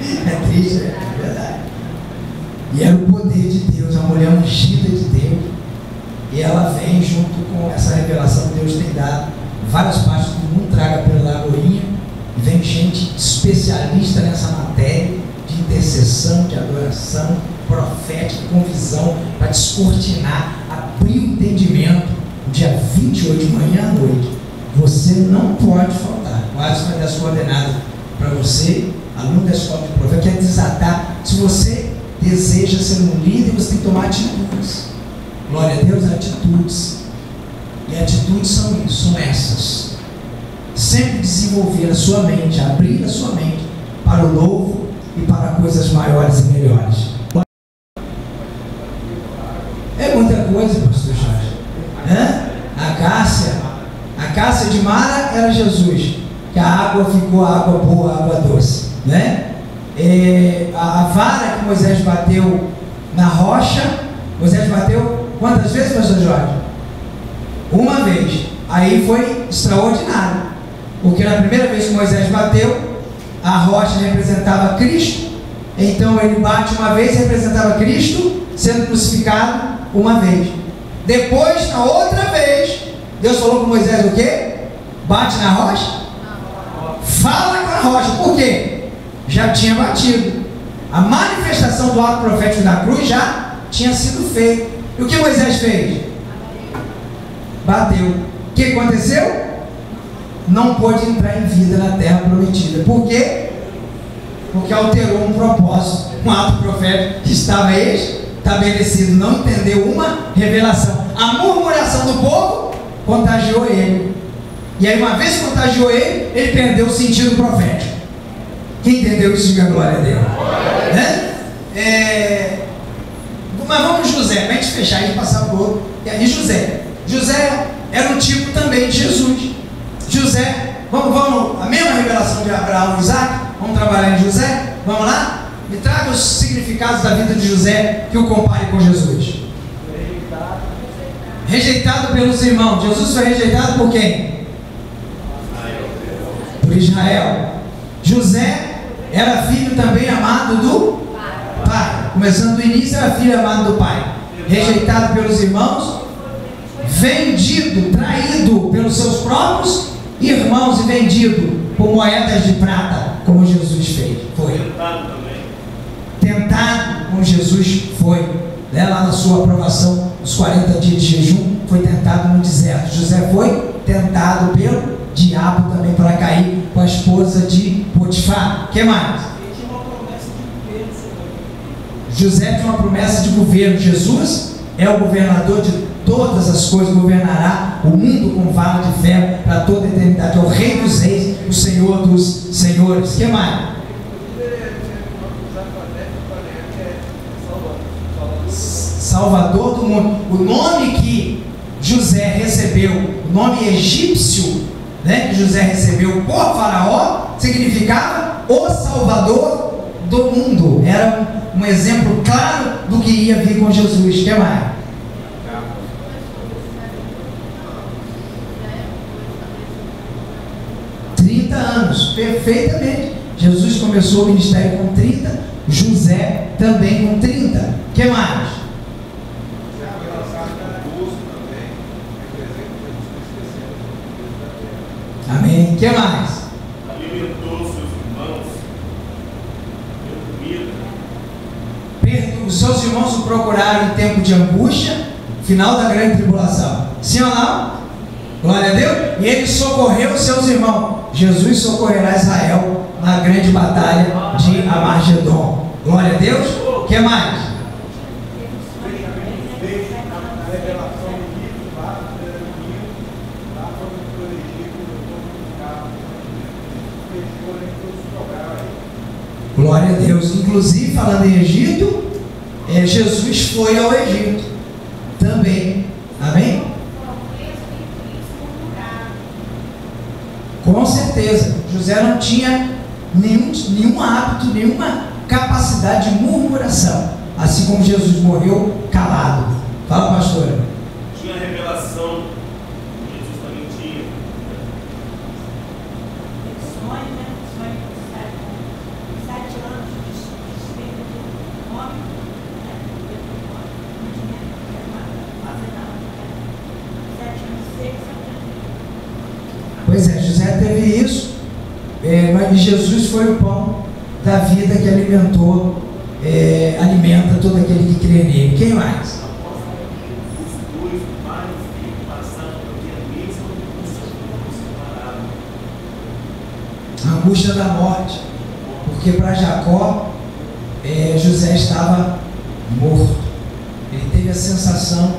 É triste, é verdade. E era o poder de Deus, a mulher ungida de Deus. E ela vem junto com essa revelação que Deus tem dado. Várias partes do mundo traga pela Lagoinha. E vem gente especialista nessa matéria de intercessão, de adoração, profética, com visão, para descortinar, abrir o entendimento. No dia 28 de manhã à noite, você não pode faltar. O Alisson vai dar as coordenadas para você, aluno da escola de profeta, quer desatar. Se você deseja ser um líder, você tem que tomar atitudes. Glória a Deus, atitudes. E atitudes são isso, são essas. Sempre desenvolver a sua mente, abrir a sua mente para o novo e para coisas maiores e melhores. É muita coisa, pastor Jorge. A Cássia de Mara era Jesus, que a água ficou água boa, água doce, né? A vara que Moisés bateu na rocha, Moisés bateu quantas vezes, pastor Jorge? Uma vez. Aí foi extraordinário, porque na primeira vez que Moisés bateu, a rocha representava Cristo. Então ele bate uma vez, representava Cristo sendo crucificado uma vez. Depois, na outra vez, Deus falou com Moisés o quê? Bate na rocha? Fala com a rocha. Por quê? Já tinha batido. A manifestação do ato profético da cruz já tinha sido feita. E o que Moisés fez? Bateu. O que aconteceu? Não pôde entrar em vida na terra prometida. Por quê? Porque alterou um propósito, um ato profético que estava estabelecido. Não entendeu uma revelação. A murmuração do povo contagiou ele. E aí, uma vez que contagiou ele, ele perdeu o sentido profético. Quem entendeu isso, diga glória a Deus. Né? Mas vamos José, para a gente fechar e passar para o outro. E aí José era um tipo também de Jesus. José, vamos, a mesma revelação de Abraão e Isaac, vamos trabalhar em José? Vamos lá? Me traga os significados da vida de José que o compare com Jesus. Rejeitado pelos irmãos. Jesus foi rejeitado por quem? Por Israel. José era filho também amado do pai. Começando do início, era filho amado do pai. Rejeitado pelos irmãos, vendido, traído pelos seus próprios irmãos e vendido por moedas de prata, como Jesus fez. Foi. Tentado como Jesus foi. Né? Lá na sua aprovação, os 40 dias de jejum, foi tentado no deserto. José foi tentado pelo diabo também para cair com a esposa de Potifar. O que mais? José tinha uma promessa de governo. Jesus é o governador de todas as coisas, governará o mundo com vara de ferro para toda a eternidade. É o rei dos reis, o senhor dos senhores. O que mais? Salvador do mundo. O nome que José recebeu, o nome egípcio, né, que José recebeu por Faraó, significava o Salvador do mundo. Era um exemplo claro do que ia vir com Jesus. O que mais? Anos, perfeitamente. Jesus começou o ministério com 30, José também com 30. O que mais? Amém. O que mais? Alimentou seus irmãos, deu comida. Os seus irmãos o procuraram em tempo de angústia, final da grande tribulação. Sim ou não? Glória a Deus. E ele socorreu os seus irmãos. Jesus socorrerá Israel na grande batalha de Armagedon. Glória a Deus. O que mais? A revelação do livro lá, no primeiro livro, lá quando foi o Egito, o carro, fechou em todos os lugares aí. Glória a Deus. Inclusive, falando em Egito, Jesus foi ao Egito também. Amém? Com certeza. José não tinha nenhum hábito, nenhuma capacidade de murmuração. Assim como Jesus morreu calado. Fala, pastora. Tinha revelação, Jesus também tinha. Sonho, né? Sonho com 7 anos de espírito do homem, né? Não tinha fazer nada, né? 7 anos, 6 anos. Pois é, José teve isso, mas Jesus foi o pão da vida que alimentou, alimenta todo aquele que crê nele. Quem mais? Os dois mais passaram pela mesma angústia separada. A angústia da morte, porque para Jacó, José estava morto. Ele teve a sensação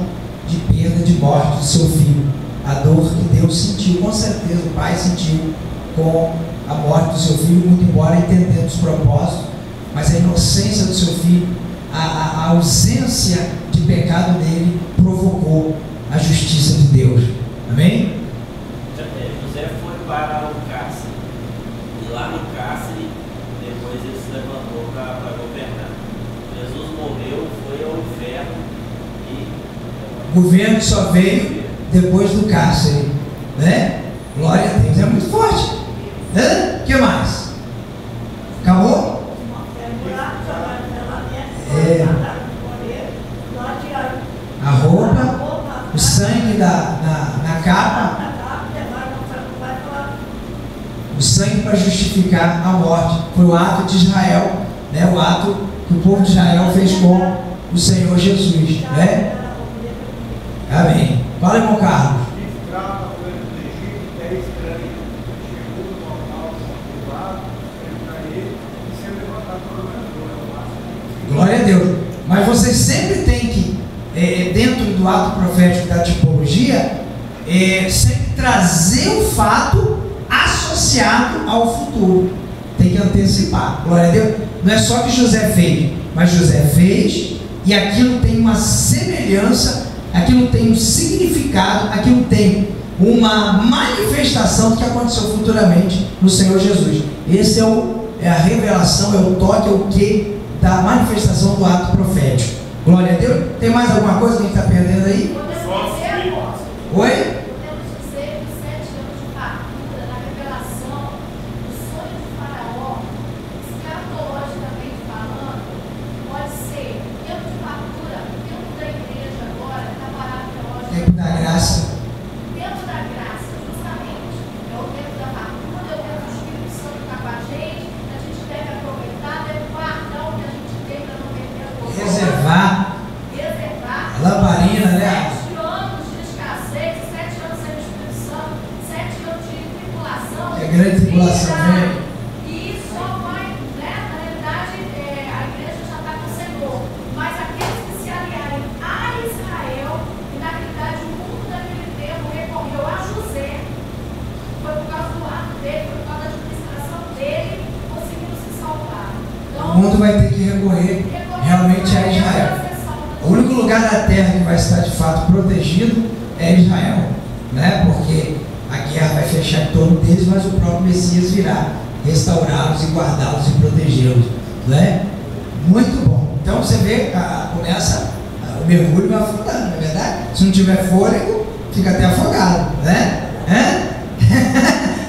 de perda, de morte do seu filho. A dor que Deus sentiu, com certeza o pai sentiu com a morte do seu filho, muito embora entendendo os propósitos, mas a inocência do seu filho, a ausência de pecado nele provocou a justiça de Deus. Amém? José foi para o cárcere, e lá no cárcere depois ele se levantou para governar. Jesus morreu, foi ao inferno e O governo só veio depois do cárcere, né? Glória a Deus, é muito forte. O que mais? Acabou? A roupa, o sangue na capa, o sangue para justificar a morte. Foi o ato de Israel, né? O ato que o povo de Israel fez com o Senhor Jesus, né? Amém. Fala, irmão Carlos. Escrava do Egito, estranho. Chegou no normal, privado, para ele e ser levantado pelo governador. Glória a Deus. Mas você sempre tem que, dentro do ato profético da tipologia, sempre trazer o fato associado ao futuro. Tem que antecipar. Glória a Deus. Não é só que José fez, mas José fez e aquilo tem uma semelhança, aquilo tem um significado, aquilo tem uma manifestação do que aconteceu futuramente no Senhor Jesus. Esse é a revelação, é o toque, é o que da manifestação do ato profético. Glória a Deus. Tem mais alguma coisa que a gente está perdendo aí? Podemos dizer, irmãos? Oi? Podemos dizer que 7 anos de fartura na revelação do sonho de Faraó, escatologicamente falando, pode ser tempo de fartura, tempo da igreja agora, está parado relógio. Tempo da graça. Tempo da graça, justamente, é o tempo da fartura, é o tempo do Espírito Santo estar com a gente deve aproveitar, deve guardar o que a gente tem para não perder a coisa. Reservar. A lamparina, né? 7 anos de escassez, 7 anos sem o Espírito Santo, 7 anos de tribulação. Que a grande tribulação vem. E só vai, né? Na realidade, a igreja já está com o Senhor. Mas aqueles que se aliarem a Israel, e na realidade o mundo daquele tempo recorreu a José, foi por causa do ato dele, foi por causa da administração dele, conseguiram se salvar. Então, O mundo vai ter que recorrer realmente a Israel. O único lugar da terra que vai estar de fato protegido é Israel, né? Porque a guerra vai fechar em torno deles, mas o próprio Messias virá restaurá-los e guardá-los e protegê-los, né? Muito bom. Então você vê, começa o mergulho vai afundando, não é verdade? Se não tiver fôlego, fica até afogado, né?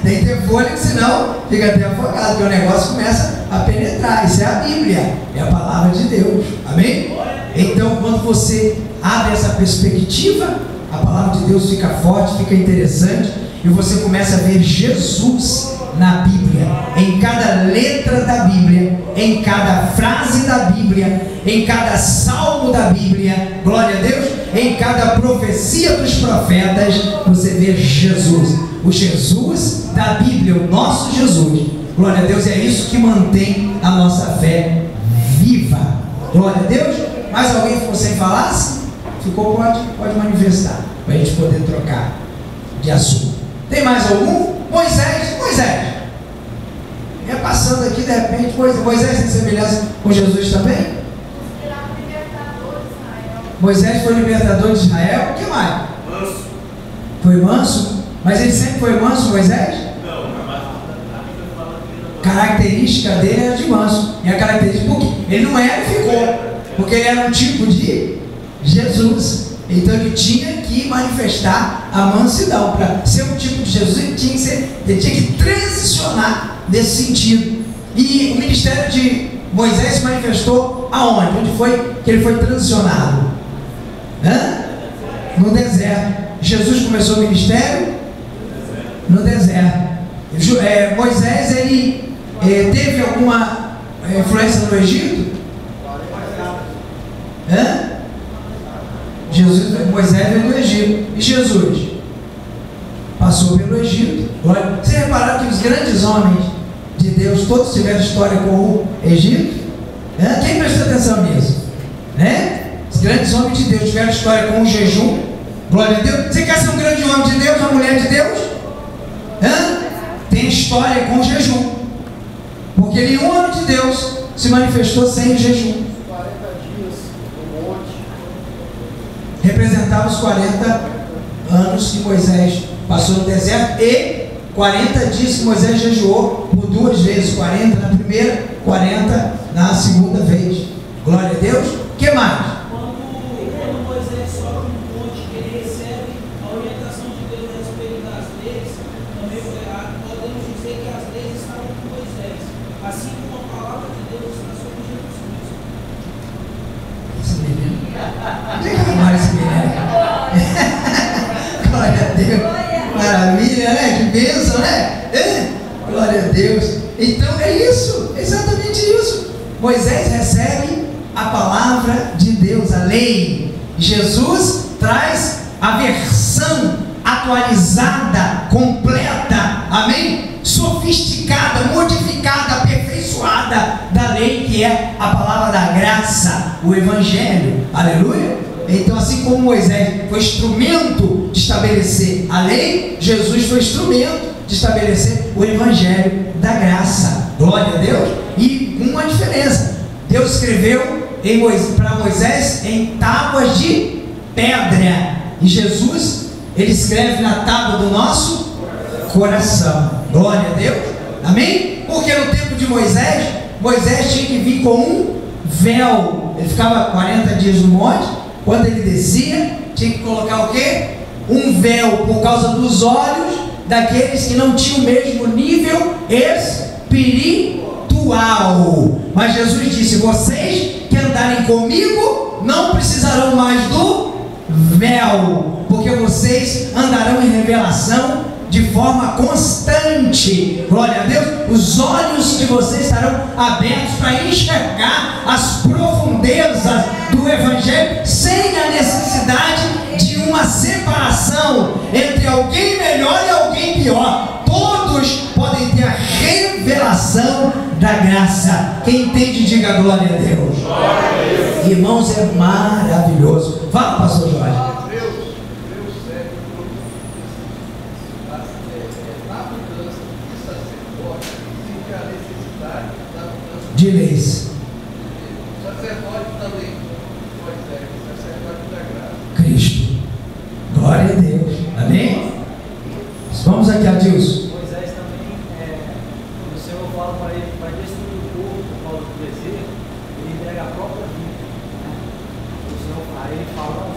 Tem que ter fôlego, senão fica até afogado, porque o negócio começa a penetrar. Isso é a Bíblia, é a palavra de Deus. Amém? Então, quando você abre essa perspectiva, a palavra de Deus fica forte, fica interessante, e você começa a ver Jesus na Bíblia, em cada letra da Bíblia, em cada frase da Bíblia, em cada salmo da Bíblia, glória a Deus, em cada profecia dos profetas, você vê Jesus. O Jesus da Bíblia, o nosso Jesus, Glória a Deus, é isso que mantém a nossa fé viva. Glória a Deus. Mais alguém ficou sem falar? Se ficou, pode manifestar, para a gente poder trocar de assunto. Tem mais algum? Moisés. Ia passando aqui, de repente, Moisés tem semelhança com Jesus também? Moisés foi libertador de Israel. O que mais? Manso. Foi manso? Mas ele sempre foi manso, Moisés? Não, mas a Bíblia fala que ele não. Característica dele era de manso. E a característica, porque ele não era e ficou. Porque ele era um tipo de Jesus. Então ele tinha que manifestar a mansidão. Para ser um tipo de Jesus, ele tinha que transicionar nesse sentido. E o ministério de Moisés se manifestou aonde? Onde foi que ele foi transicionado? No deserto. Jesus começou o ministério no deserto. Moisés, ele teve alguma influência no Egito? Moisés veio do Egito. E Jesus? Passou pelo Egito. Vocês repararam que os grandes homens de Deus, todos tiveram história com o Egito? Quem prestou atenção nisso? Os grandes homens de Deus tiveram história com o jejum. Glória a Deus. Você quer ser um grande homem de Deus, uma mulher de Deus? Tem história com o jejum. Porque nenhum homem de Deus se manifestou sem o jejum. 40 dias no monte. Representava os 40 anos que Moisés passou no deserto e 40 dias que Moisés jejuou por 2 vezes, 40 na primeira, 40 na segunda vez. Glória a Deus. O que mais? Quando Moisés sobe no monte, ele recebe a orientação de Deus a respeito das leis, também podemos dizer que as leis estavam com Moisés, assim como a palavra de Deus está sobre Jesus Cristo. Esse menino. Diga mais esse menino. Glória a Deus. Maravilha, né? Que bênção, né? Glória a Deus. Então é isso, exatamente isso. Moisés recebe a palavra de Deus, a lei. Jesus traz a versão atualizada, completa, amém? Sofisticada, modificada, aperfeiçoada da lei, que é a palavra da graça, o Evangelho, aleluia. Então, assim como Moisés foi instrumento de estabelecer a lei, Jesus foi instrumento de estabelecer o Evangelho da graça. Glória a Deus. E uma diferença: Deus escreveu para Moisés em tábuas de pedra, e Jesus, ele escreve na tábua do nosso coração. Glória a Deus. Amém? Porque no tempo de Moisés tinha que vir com um véu. Ele ficava 40 dias no monte. Quando ele descia, tinha que colocar o quê? Um véu, por causa dos olhos daqueles que não tinham o mesmo nível espiritual. Mas Jesus disse: vocês que andarem comigo não precisarão mais do véu, porque vocês andarão em revelação de forma constante. Glória a Deus. Os olhos de vocês estarão abertos para enxergar as profundezas do Evangelho, sem a necessidade de uma separação entre alguém melhor e alguém pior. Todos podem ter a revelação da graça. Quem entende, diga glória a Deus. Glória a Deus. Irmãos, é maravilhoso. Fala, pastor Jorge. De leis. Sacerdote também. Moisés, sacerdote da graça. Cristo. Glória a Deus. Amém? Vamos aqui, Adilson. Moisés também, quando o Senhor fala para ele que vai destruir o povo por causa do desejo, ele entrega a própria vida. O Senhor, aí ele fala: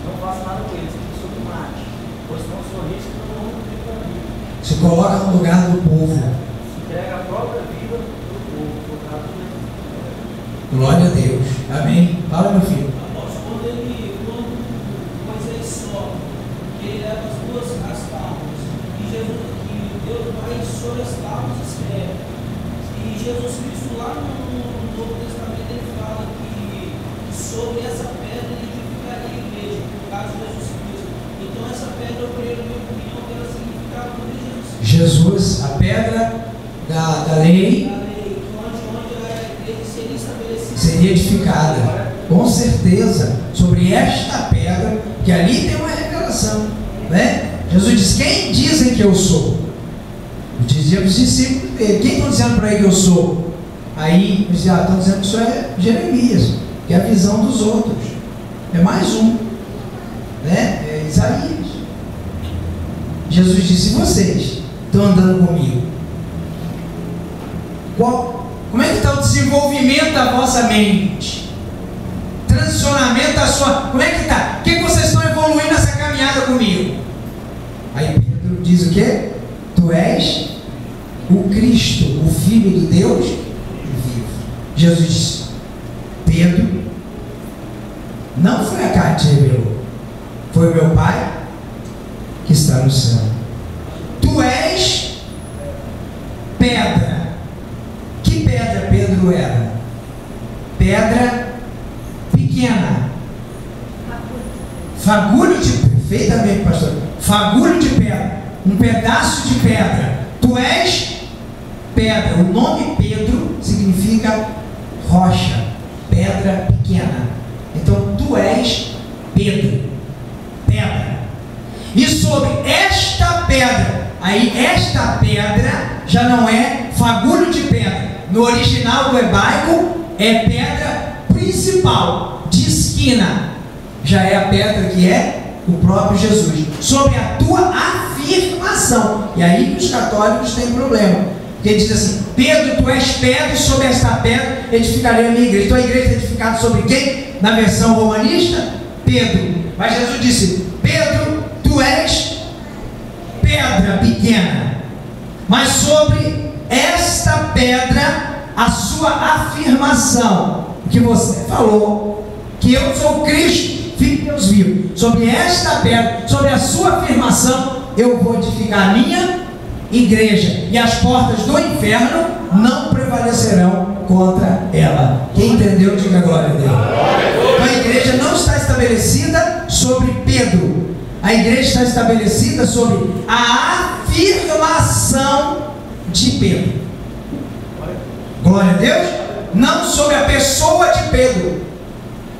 não faça nada com eles, que isso me mate, pois não sou risco, não vou cumprir com a vida. Se coloca no lugar do povo. Entrega a própria vida do povo, por causa do desejo. Glória a Deus. Amém. Fala, meu filho. Quando Moisés sobe, ele leva as tábuas, e Deus vai sobre as tábuas e escreve. E Jesus Cristo, lá no Novo Testamento, ele fala que sobre essa pedra ele edificaria a igreja, por causa de Jesus Cristo. Então essa pedra, eu creio, na minha opinião, que ela significava o nome de Jesus. Jesus, a pedra da lei onde a igreja seria estabelecida. seria edificada, com certeza, sobre esta pedra, que ali tem uma revelação, né? Jesus disse: quem dizem que eu sou? Eu dizia para os discípulos dele: quem estão dizendo para ele que eu sou? Aí eu dizia: estão dizendo que isso é Jeremias, que é a visão dos outros, é mais um, né? É Isaías. Jesus disse: e vocês estão andando comigo? Como é que está o desenvolvimento da vossa mente? Transicionamento da sua... Como é que está? O que vocês estão evoluindo nessa caminhada comigo? Aí Pedro diz o quê? Tu és o Cristo, o Filho do Deus vivo. Jesus disse: Pedro, não foi a carne que te revelou, foi o meu Pai que está no céu. Tu és pedra. Que pedra Pedro era? Pedra pequena. Fagulho de... Perfeitamente, pastor. Fagulho de pedra. Um pedaço de pedra. Tu és pedra. O nome Pedro significa rocha. Pedra pequena. Então, tu és Pedro. Pedra. E sobre esta pedra, aí esta pedra já não é fagulho de pedra. No original do hebraico é pedra principal, de esquina. Já é a pedra que é o próprio Jesus. Sobre a tua afirmação. E aí os católicos têm problema. Porque ele diz assim: Pedro, tu és pedra, e sobre esta pedra edificarei a minha igreja. Então a igreja é edificada sobre quem? Na versão romanista, Pedro. Mas Jesus disse: Pedro, tu és pedra pequena, mas sobre esta pedra, a sua afirmação, que você falou, que eu sou Cristo, Filho de Deus vivo, sobre esta pedra, sobre a sua afirmação, eu vou edificar a minha igreja, e as portas do inferno não prevalecerão contra ela. Quem entendeu, diga glória a Deus. Então a igreja não está estabelecida sobre Pedro. A igreja está estabelecida sobre a afirmação de Pedro. Glória a Deus. Não sobre a pessoa de Pedro,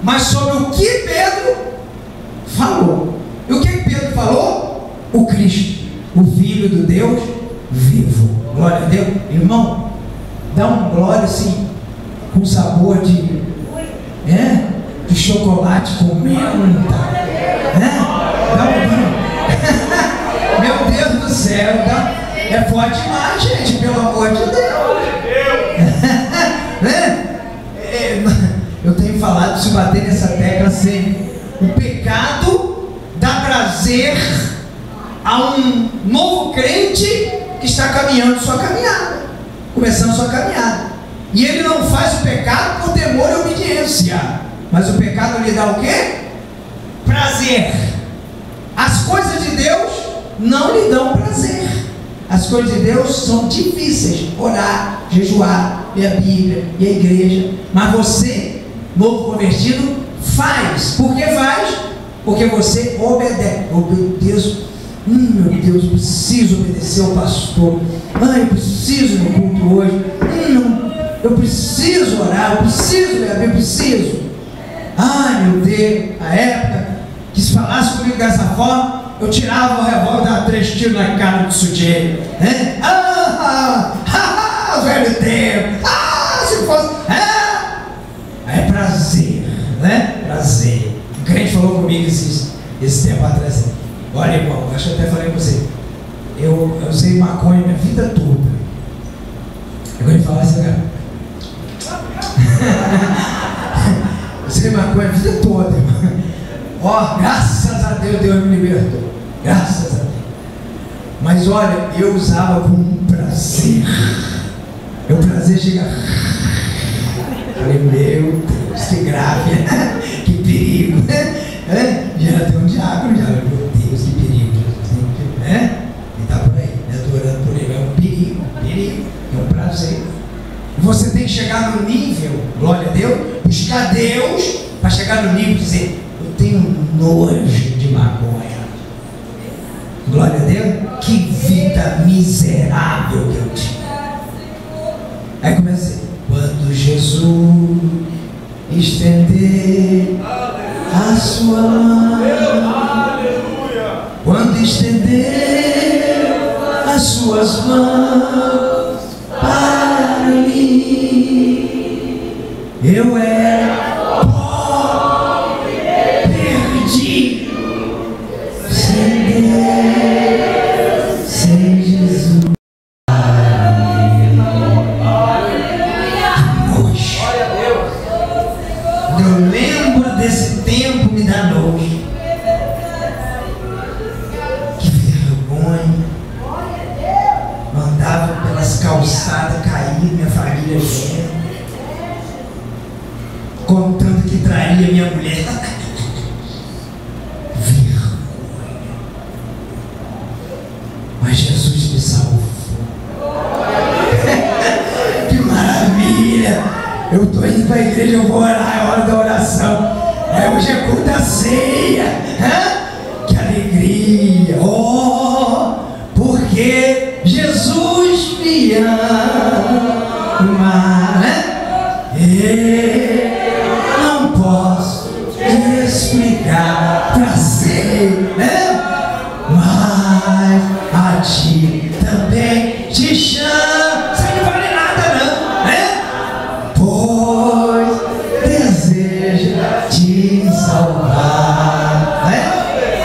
mas sobre o que Pedro falou. E o que Pedro falou? O Cristo, o Filho do Deus vivo. Glória a Deus. Irmão, dá um glória assim, com sabor de chocolate com menta. Meu Deus do céu, é forte demais, gente, pelo amor de Deus. Eu tenho falado, se bater nessa tecla sempre. O pecado dá prazer a um novo crente que está caminhando sua caminhada, começando sua caminhada. E ele não faz o pecado por temor e obediência, mas o pecado lhe dá o quê? Prazer. As coisas de Deus não lhe dão prazer. As coisas de Deus são difíceis. Orar, jejuar, ler a Bíblia, ir à igreja. Mas você, novo convertido, faz. Por que faz? Porque você obedece. Meu Deus, eu preciso obedecer ao pastor. Eu preciso no culto hoje. Eu preciso orar, eu preciso ler a Bíblia, eu preciso. Meu Deus, a época que se falasse comigo dessa forma, eu tirava o revólver e dava 3 tiros na cara do sujeito. Velho tempo. Se fosse. É prazer, né? Prazer. O crente falou comigo esse tempo atrás. Olha, irmão, acho que eu até falei com você. Eu usei maconha minha vida toda. Agora ele fala assim, cara. Eu usei maconha a vida toda, irmão. Graças a Deus, Deus me libertou. Graças a Deus. Mas olha, eu usava com prazer. O prazer chega. Falei, meu Deus, que grave, que perigo. Já tem um diácono, já. Meu Deus, que perigo. Ele está por aí, adorando por ele. É um perigo, é um prazer. Você tem que chegar no nível, glória a Deus, buscar Deus, para chegar no nível e dizer: eu tenho nojo de maconha. Glória a Deus. Que vida miserável que eu tinha. Aí começa assim: quando Jesus estender a sua mão, quando estender as suas mãos para mim, eu era pobre, perdido, sem Deus, sem Jesus. Eu lembro desse tempo, me dá nojo. Que vergonha. Andava pelas calçadas caídas, minha família vendo, contando que traía minha mulher. Vergonha. Mas Jesus me salvou. Que maravilha. Eu estou indo para a igreja, eu vou orar, é hora da oração. Hoje é culto da ceia. Que alegria. Oh, porque Jesus me ama, né? Eu não posso explicar pra ser, né? Mas a ti também te chama. Isso aí não vale nada não, né? Pois deseja te salvar, né?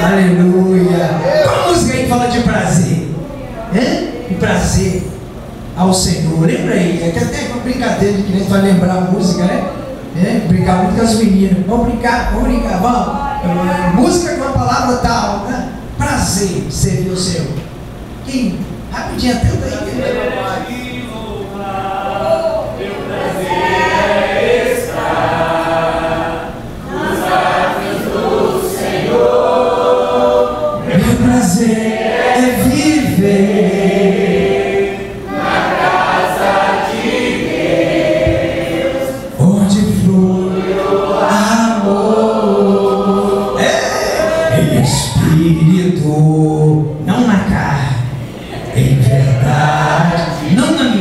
Aleluia. Qual música aí fala de prazer? O prazer ao Senhor. Lembra aí? É que até uma brincadeira de criança vai lembrar a música, né? Brincar muito com as meninas. Vamos brincar, vamos. Música com a palavra tal, né? Prazer, servir o Senhor. Quem? Rapidinho, atenta aí. Meu prazer é viver na casa de Deus, onde flui o amor, Espírito, não na carne, em verdade, não na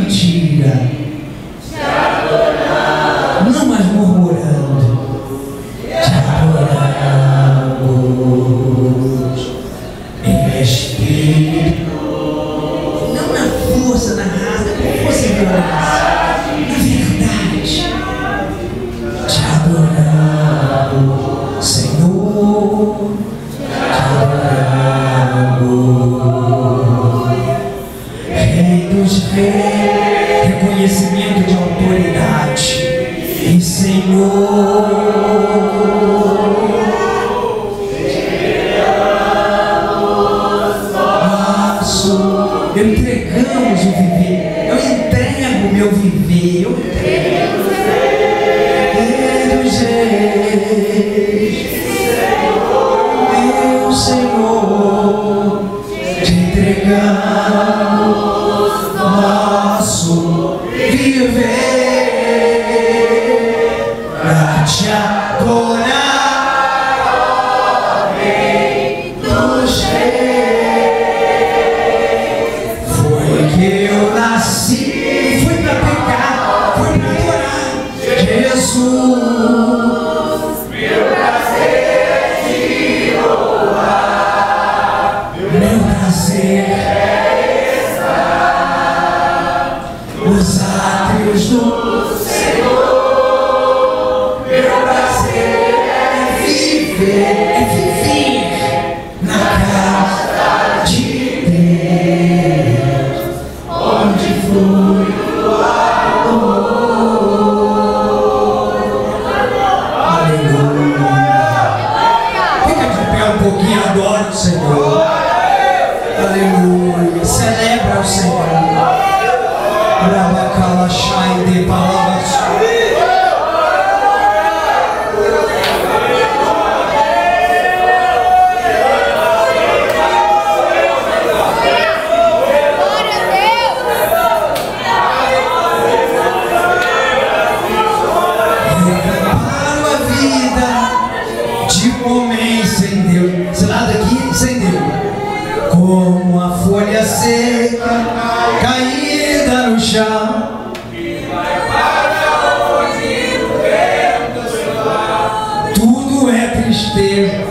tristeza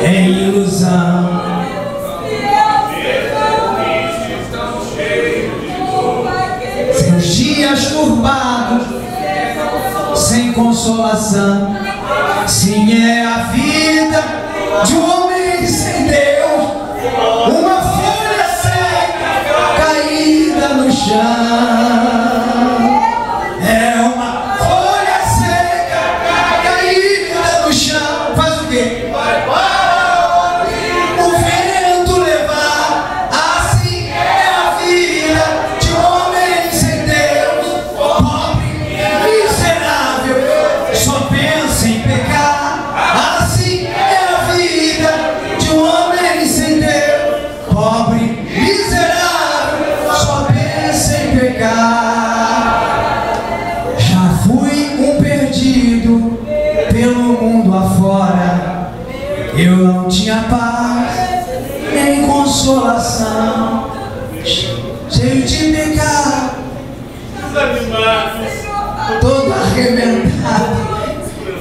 é ilusão. Seus dias turbados, sem consolação. Sim, é a vida de um homem sem Deus, uma folha seca caída no chão. É uma folha seca caída no chão. Faz o quê? O vento levar. Assim é a vida de um homem sem Deus, pobre, miserável, só pensa em pecar. Assim é a vida de um homem sem Deus, pobre, miserável, só pensa em pecar. Já fui um perdido pelo mundo afora. Eu não tinha paz nem consolação, cheio de pecado, todo arrebentado,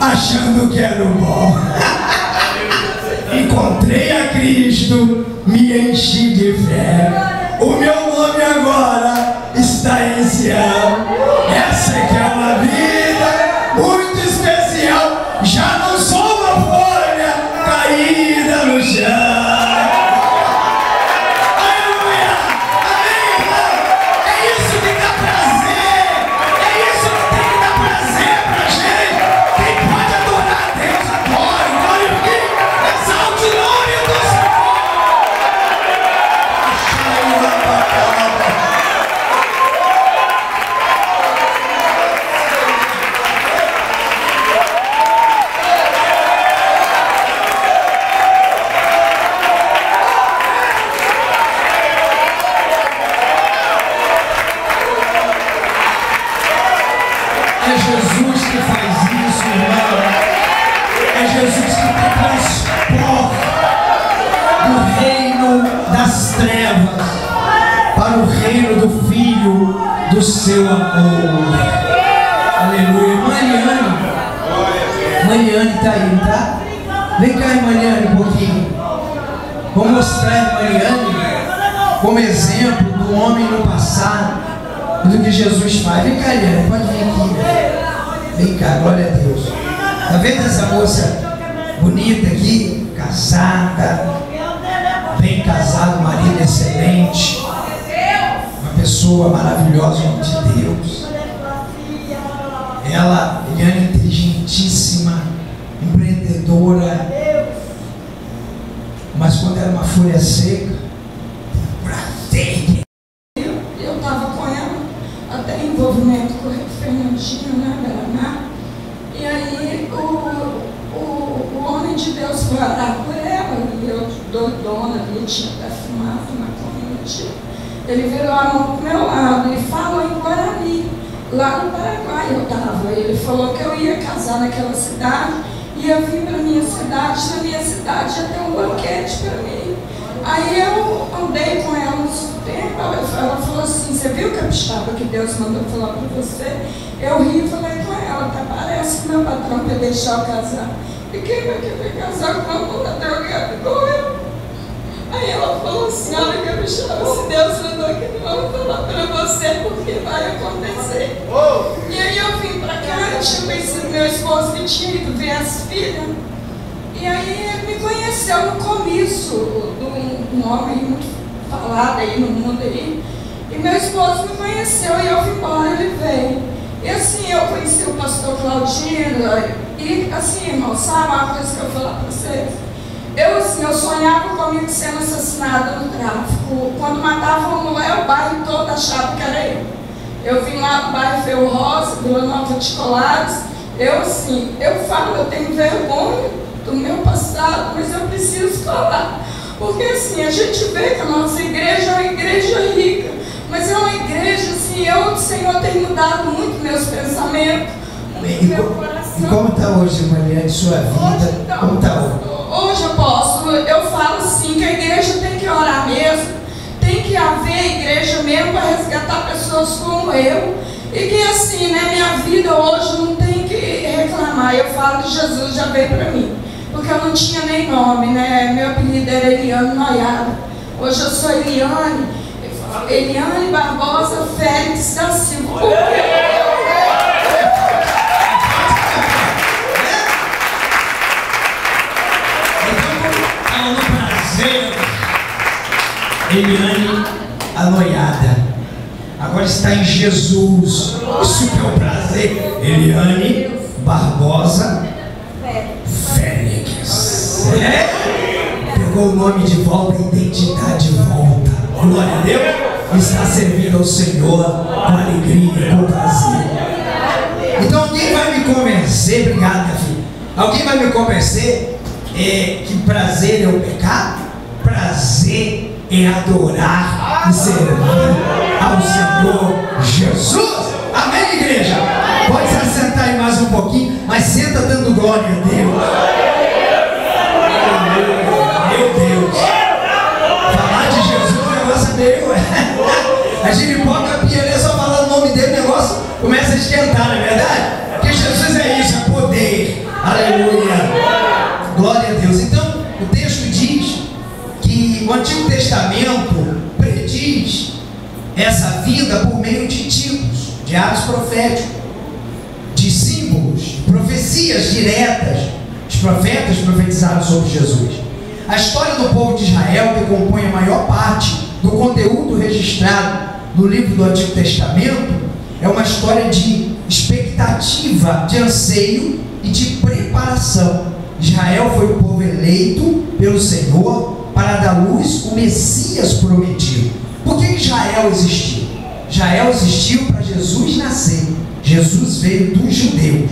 achando que era o bom. Encontrei a Cristo, me enchi de fé. O meu nome agora está em Sião. Essa é que é uma vida muito especial. Já não sou uma folha caída no chão. Aleluia! Amém, irmão? É isso que dá prazer. É isso que tem que dar prazer pra gente. Quem pode adorar a Deus, adore. Glorifique, exalte o nome do Senhor. É Jesus que faz isso, irmão. É Jesus que te transporta do reino das trevas para o reino do Filho do seu amor. Aleluia. Mariane está aí, tá? Vem cá, Mariane, um pouquinho. Vou mostrar Mariane como exemplo do homem no passado, do que Jesus faz. Vem cá, Mariane, pode vir aqui. Vem cá, glória a Deus. Tá vendo essa moça bonita aqui? Casada, bem casado, marido excelente, uma pessoa maravilhosa de Deus. Ela é inteligentíssima, empreendedora, mas quando era uma folha seca, prazer. Eu estava com ela, até em envolvimento com o Fernandinho, né, Belaná. E aí o homem de Deus foi orar por ela, e eu, doidona ali, tinha até fumado na corrente. Ele virou a mão pro meu lado e falou em Guarani, lá no Paraguai eu estava. Ele falou que eu ia casar naquela cidade, ia vir para minha cidade, na minha cidade ia ter um banquete para mim. Aí eu andei com ela um tempo, ela falou assim, você viu, Capixaba, que Deus mandou falar para você? Eu ri e falei com ela, até parece que meu patrão quer deixar eu casar. E quem vai querer casar com uma mulher drogada igual eu? Aí ela falou assim, olha, Capixaba, se Deus mandou aqui, eu vou falar para você porque vai acontecer. E aí eu vim para cá, eu tinha conhecido meu esposo que tinha ido ver as filhas. E aí ele me conheceu no comício de um homem muito falado aí no mundo aí. E meu esposo me conheceu e eu fui embora, ele veio. E assim, eu conheci o pastor Claudino. E assim, irmão, sabe uma coisa que eu vou falar para vocês? Eu sonhava comigo sendo assassinada no tráfico. Quando matava uma mulher, o bairro todo achava que era eu. Eu vim lá do bairro Ferro Rosa, Vila Nova de Colares. Eu falo, eu tenho vergonha do meu passado, mas eu preciso falar. Porque assim, a gente vê que a nossa igreja é uma igreja rica, mas é uma igreja assim, o Senhor tem mudado muito meus pensamentos, muito meu coração. E como está hoje, Mariane, sua vida? Como está hoje? Hoje, apóstolo, eu falo assim, que a igreja tem que orar mesmo, tem que haver igreja mesmo para resgatar pessoas como eu. E que assim, né, minha vida hoje não tem que reclamar. Eu falo que Jesus já veio para mim. porque eu não tinha nem nome, né? Meu apelido era Eliane Noiada. Hoje eu sou Eliane Barbosa Félix da Silva. Por quê? Eliane a noiada, agora está em Jesus. Isso que é o prazer. Eliane Barbosa Félix. Pegou o nome de volta, a identidade de volta. Glória a Deus. Está servindo ao Senhor com alegria, com prazer. Então alguém vai me convencer, obrigado minha filha, alguém vai me convencer que prazer é o pecado? Prazer é adorar e servir ao Senhor Jesus. Amém, igreja? Pode se assentar aí mais um pouquinho, mas senta dando glória a Deus. Meu Deus, falar de Jesus, o negócio é meio... A giripoca pia, só falando o nome dele, o negócio começa a esquentar, não é verdade? Porque Jesus é isso, é poder. Aleluia, glória a Deus. Então o texto diz que o Antigo Testamento prediz essa vinda por meio de tipos, de atos proféticos, de símbolos, de profecias diretas. Os profetas profetizaram sobre Jesus. A história do povo de Israel, que compõe a maior parte do conteúdo registrado no livro do Antigo Testamento, é uma história de expectativa, de anseio e de preparação. Israel foi o povo eleito pelo Senhor para dar luz o Messias prometido. Por que Israel existiu? Israel existiu para Jesus nascer. Jesus veio dos judeus.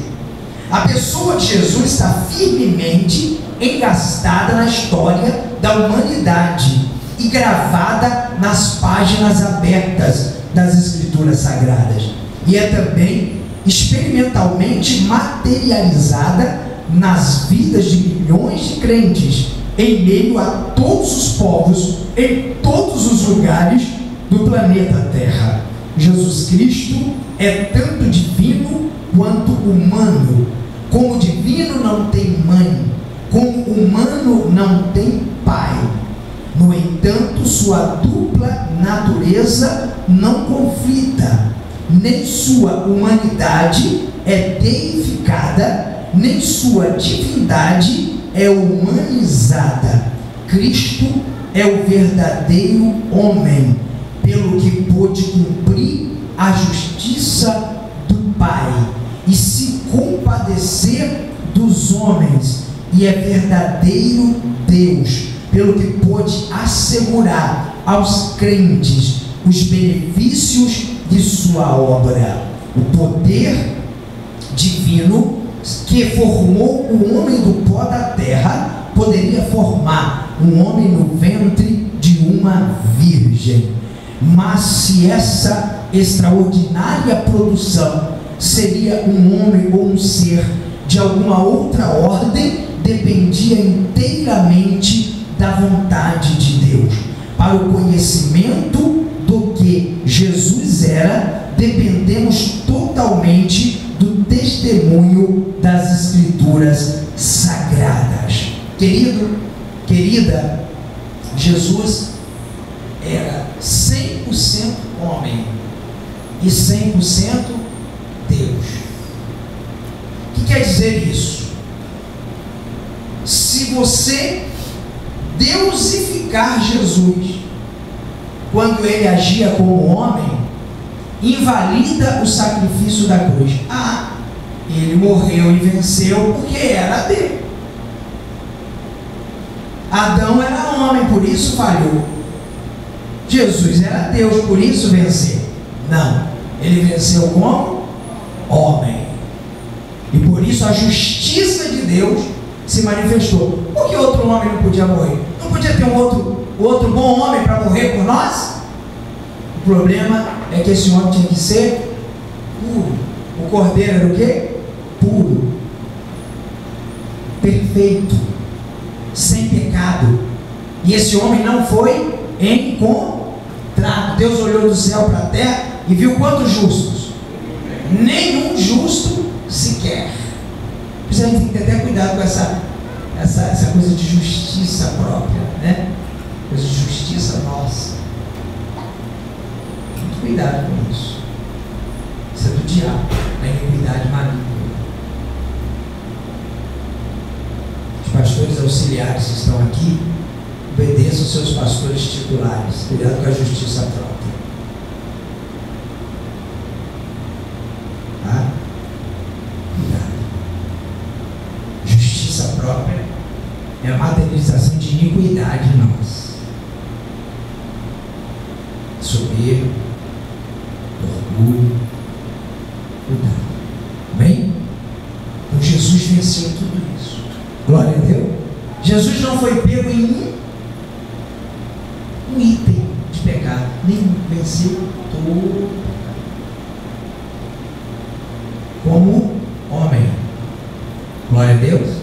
A pessoa de Jesus está firmemente engastada na história da humanidade e gravada nas páginas abertas das Escrituras Sagradas. E é também experimentalmente materializada nas vidas de milhões de crentes em meio a todos os povos, em todos os lugares do planeta Terra. Jesus Cristo é tanto divino quanto humano. Como divino não tem mãe, como humano não tem pai. No entanto, sua dupla natureza não conflita, nem sua humanidade é deificada, nem sua divindade é humanizada. Cristo é o verdadeiro homem, pelo que pôde cumprir a justiça do Pai e se compadecer dos homens, e é verdadeiro Deus, pelo que pôde assegurar aos crentes os benefícios de sua obra. O poder divino que formou o homem do pó da terra poderia formar um homem no ventre de uma virgem. Mas se essa extraordinária produção seria um homem ou um ser de alguma outra ordem, dependia inteiramente da vontade de Deus. Para o conhecimento do que Jesus era, dependemos totalmente do testemunho das Escrituras Sagradas. Querido, querida, Jesus era 100% homem e 100% Deus. O que quer dizer isso? Se você deusificar Jesus quando ele agia como homem, invalida o sacrifício da cruz. Ele morreu e venceu porque era Deus. Adão era homem, por isso falhou. Jesus era Deus, por isso venceu. Não, ele venceu como homem. E por isso a justiça de Deus se manifestou. Por que outro homem não podia morrer? Não podia ter um outro bom homem para morrer por nós? O problema é que esse homem tinha que ser puro. O cordeiro era o quê? Puro, perfeito, sem pecado. E esse homem não foi encontrado. Deus olhou do céu para a terra e viu quantos justos? Nenhum justo sequer. A gente tem que ter até cuidado com essa coisa de justiça própria, né? Coisa de justiça nossa. Muito cuidado com isso. Isso é do diabo, a iniquidade maligna. Os pastores auxiliares que estão aqui, obedeçam seus pastores titulares. Cuidado com a justiça própria. Tá? Cuidado. Justiça própria é a materialização de iniquidade em nós. Soberbo, orgulho. Cuidado. Bem? Então Jesus venceu tudo isso. Glória a Deus. Jesus não foi pego em um item de pecado, nem venceu todo como homem. Glória a Deus.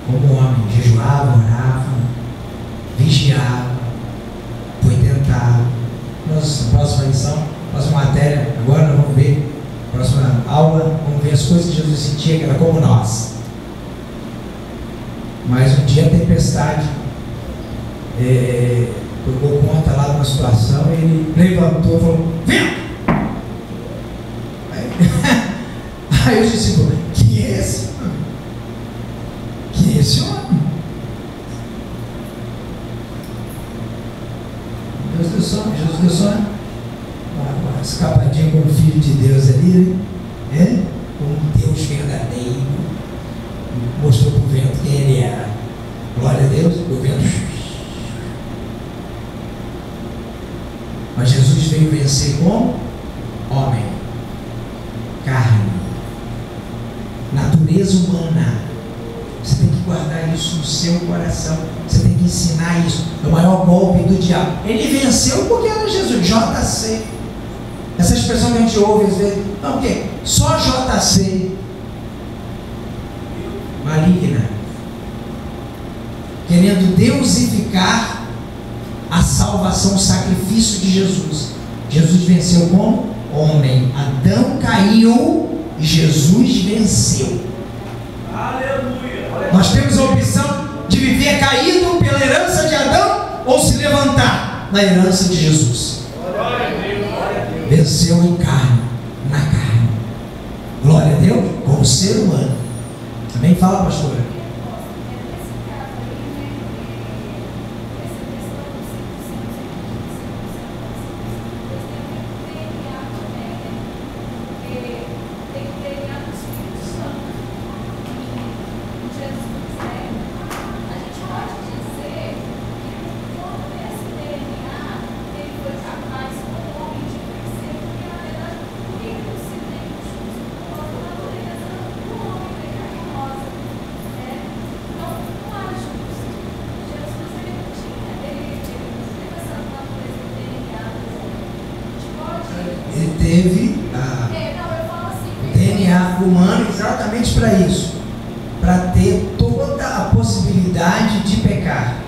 Como homem, jejuava, orava, vigiava, foi tentado. Nossa, próxima lição, próxima matéria, agora nós vamos ver, próxima aula, vamos ver as coisas que Jesus sentia, que era como nós. Mas um dia a tempestade tomou conta lá de uma situação, e ele levantou e falou: vem! Aí os discípulos: quem é esse? Quem é esse homem? Jesus deu só uma escapadinha com o Filho de Deus ali, né? Com um Deus verdadeiro. Mostrou para o vento quem ele era. Glória a Deus, o vento. Mas Jesus veio vencer como homem, carne, natureza humana. Você tem que guardar isso no seu coração. Você tem que ensinar isso. É o maior golpe do diabo. Ele venceu porque era Jesus. JC. Essa expressão que a gente ouve às vezes. Não, o quê? Só JC. Maligna. Querendo deusificar a salvação, o sacrifício de Jesus. Jesus venceu como homem. Adão caiu e Jesus venceu. Aleluia. Nós temos a opção de viver caído pela herança de Adão ou se levantar na herança de Jesus. Venceu em carne, na carne. Glória a Deus, como ser humano. Também fala, pastora. Ele teve o DNA humano exatamente para isso, para ter toda a possibilidade de pecar.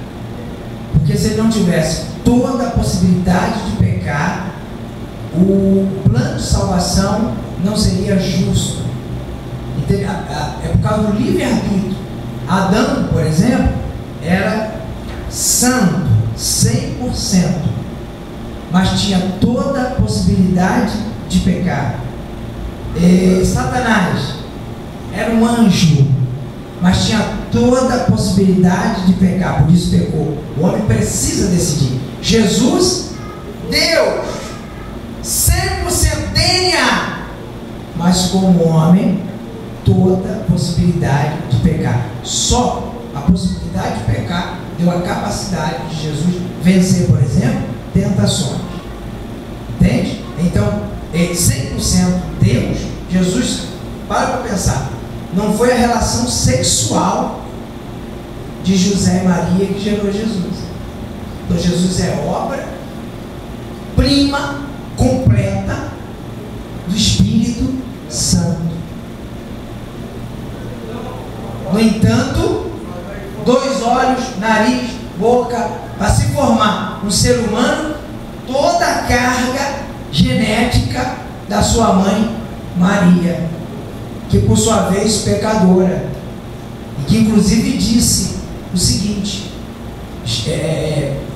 Porque se ele não tivesse toda a possibilidade de pecar, o plano de salvação não seria justo. É por causa do livre-arbítrio. Adão, por exemplo, era santo, 100%. Mas tinha toda a possibilidade de pecar. Satanás era um anjo, mas tinha toda a possibilidade de pecar, por isso pecou. O homem precisa decidir. Jesus, Deus, 100% DNA, mas como homem, toda a possibilidade de pecar. Só a possibilidade de pecar deu a capacidade de Jesus vencer, por exemplo, tentações. Entende? Então, 100% Deus. Jesus, para pensar, não foi a relação sexual de José e Maria que gerou Jesus. Então Jesus é obra prima, completa do Espírito Santo. No entanto, 2 olhos, nariz, boca, para se formar um ser humano, toda a carga genética da sua mãe Maria, que por sua vez pecadora. e que inclusive disse o seguinte: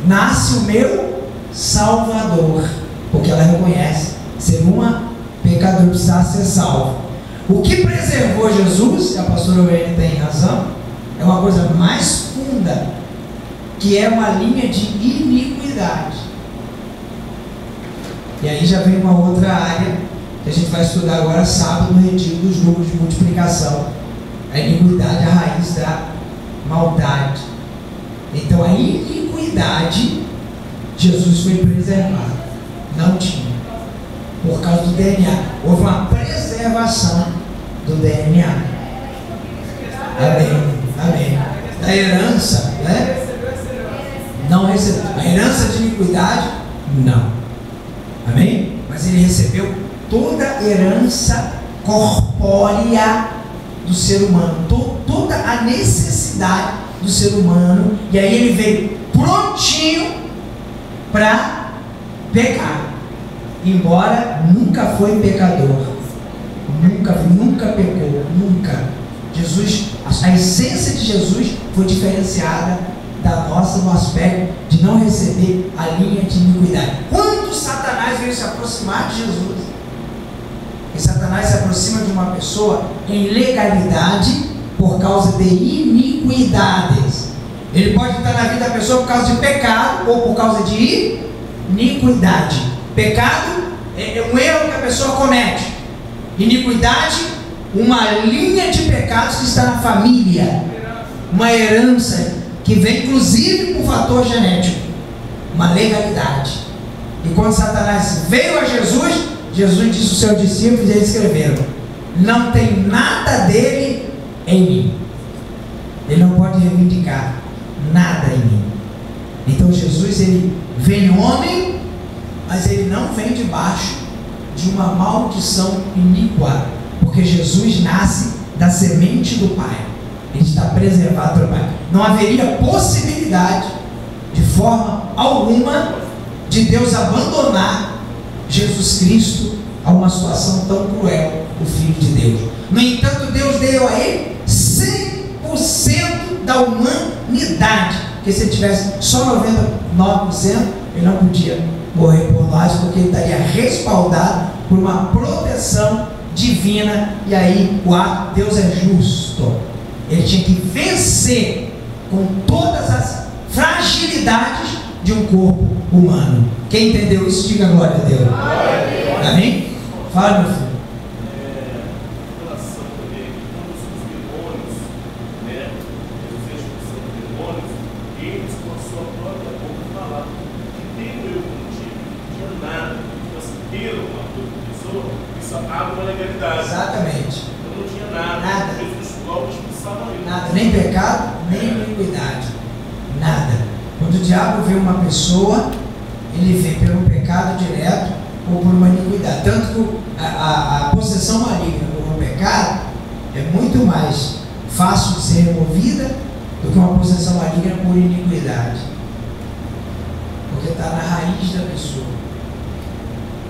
nasce o meu Salvador, porque ela reconhece ser uma pecadora, precisar ser salvo. O que preservou Jesus, e a pastora Wayne tem razão, é uma coisa mais funda, que é uma linha de iniquidade. E aí já vem uma outra área que a gente vai estudar agora sábado no retiro dos números de multiplicação. A iniquidade é a raiz da maldade. Então a iniquidade, Jesus foi preservado. Não tinha. Por causa do DNA. Houve uma preservação do DNA. Amém. Amém. Da herança, né? Não recebeu. A herança de iniquidade, não. Amém? Mas ele recebeu toda a herança corpórea do ser humano, toda a necessidade do ser humano, e aí ele veio prontinho para pecar, embora nunca foi pecador, nunca pecou, nunca. Jesus, a essência de Jesus foi diferenciada da nossa no aspecto de não receber a linha de iniquidade. Quando Satanás veio se aproximar de Jesus, e Satanás se aproxima de uma pessoa em legalidade por causa de iniquidades. Ele pode estar na vida da pessoa por causa de pecado ou por causa de iniquidade. Pecado é um erro que a pessoa comete. Iniquidade, uma linha de pecados que está na família, uma herança que vem inclusive por fator genético, uma legalidade. E quando Satanás veio a Jesus, Jesus disse aos seus discípulos, e eles escreveram: não tem nada dele em mim. Ele não pode reivindicar nada em mim. Então Jesus, ele vem homem, mas ele não vem debaixo de uma maldição iníqua, porque Jesus nasce da semente do Pai. Ele está preservado pelo Pai. Não haveria possibilidade, de forma alguma, de Deus abandonar Jesus Cristo a uma situação tão cruel, o Filho de Deus. No entanto, Deus deu a ele 100% da humanidade, porque se ele tivesse só 99%, ele não podia morrer por nós, porque ele estaria respaldado por uma proteção divina. E aí Deus é justo, ele tinha que vencer com todas as fragilidades de um corpo humano. Quem entendeu isso, diga glória a Deus. Amém? Fala, meu filho. Em relação também a os demônios, né? Jesus expulsando os demônios, eles com a sua própria boca falaram que tem eu contigo, não tinha nada. Então, assim, ter uma coisa da pessoa, isso abre uma legalidade. Exatamente. Então não tinha nada. Jesus logo expulsava ele. Nada, nem pecado, nem iniquidade. Nada. Quando o diabo vê uma pessoa, ele vê pelo pecado direto ou por uma iniquidade. Tanto que a possessão maligna por um pecado é muito mais fácil de ser removida do que uma possessão maligna por iniquidade. Porque está na raiz da pessoa.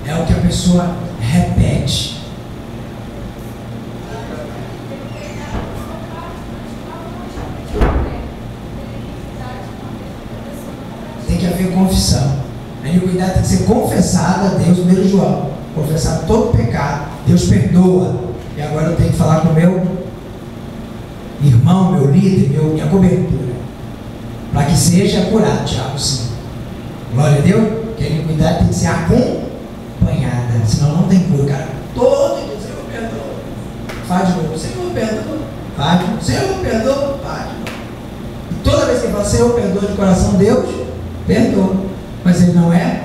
É o que a pessoa repete. Tem que haver confissão. A iniquidade tem que ser confessada a Deus. 1 João, confessar todo pecado, Deus perdoa. E agora eu tenho que falar com o meu irmão, meu líder, minha cobertura, para que seja curado, Tiago 5. Glória a Deus. Que a iniquidade tem que ser acompanhada, senão não tem cura. Cara, todo dia, Senhor, perdoa, faz de novo, Senhor, perdoa, faz de novo, Senhor, perdoa, faz de novo. E toda vez que ele fala, Senhor, perdoa de coração, Deus perdoa. Mas ele não é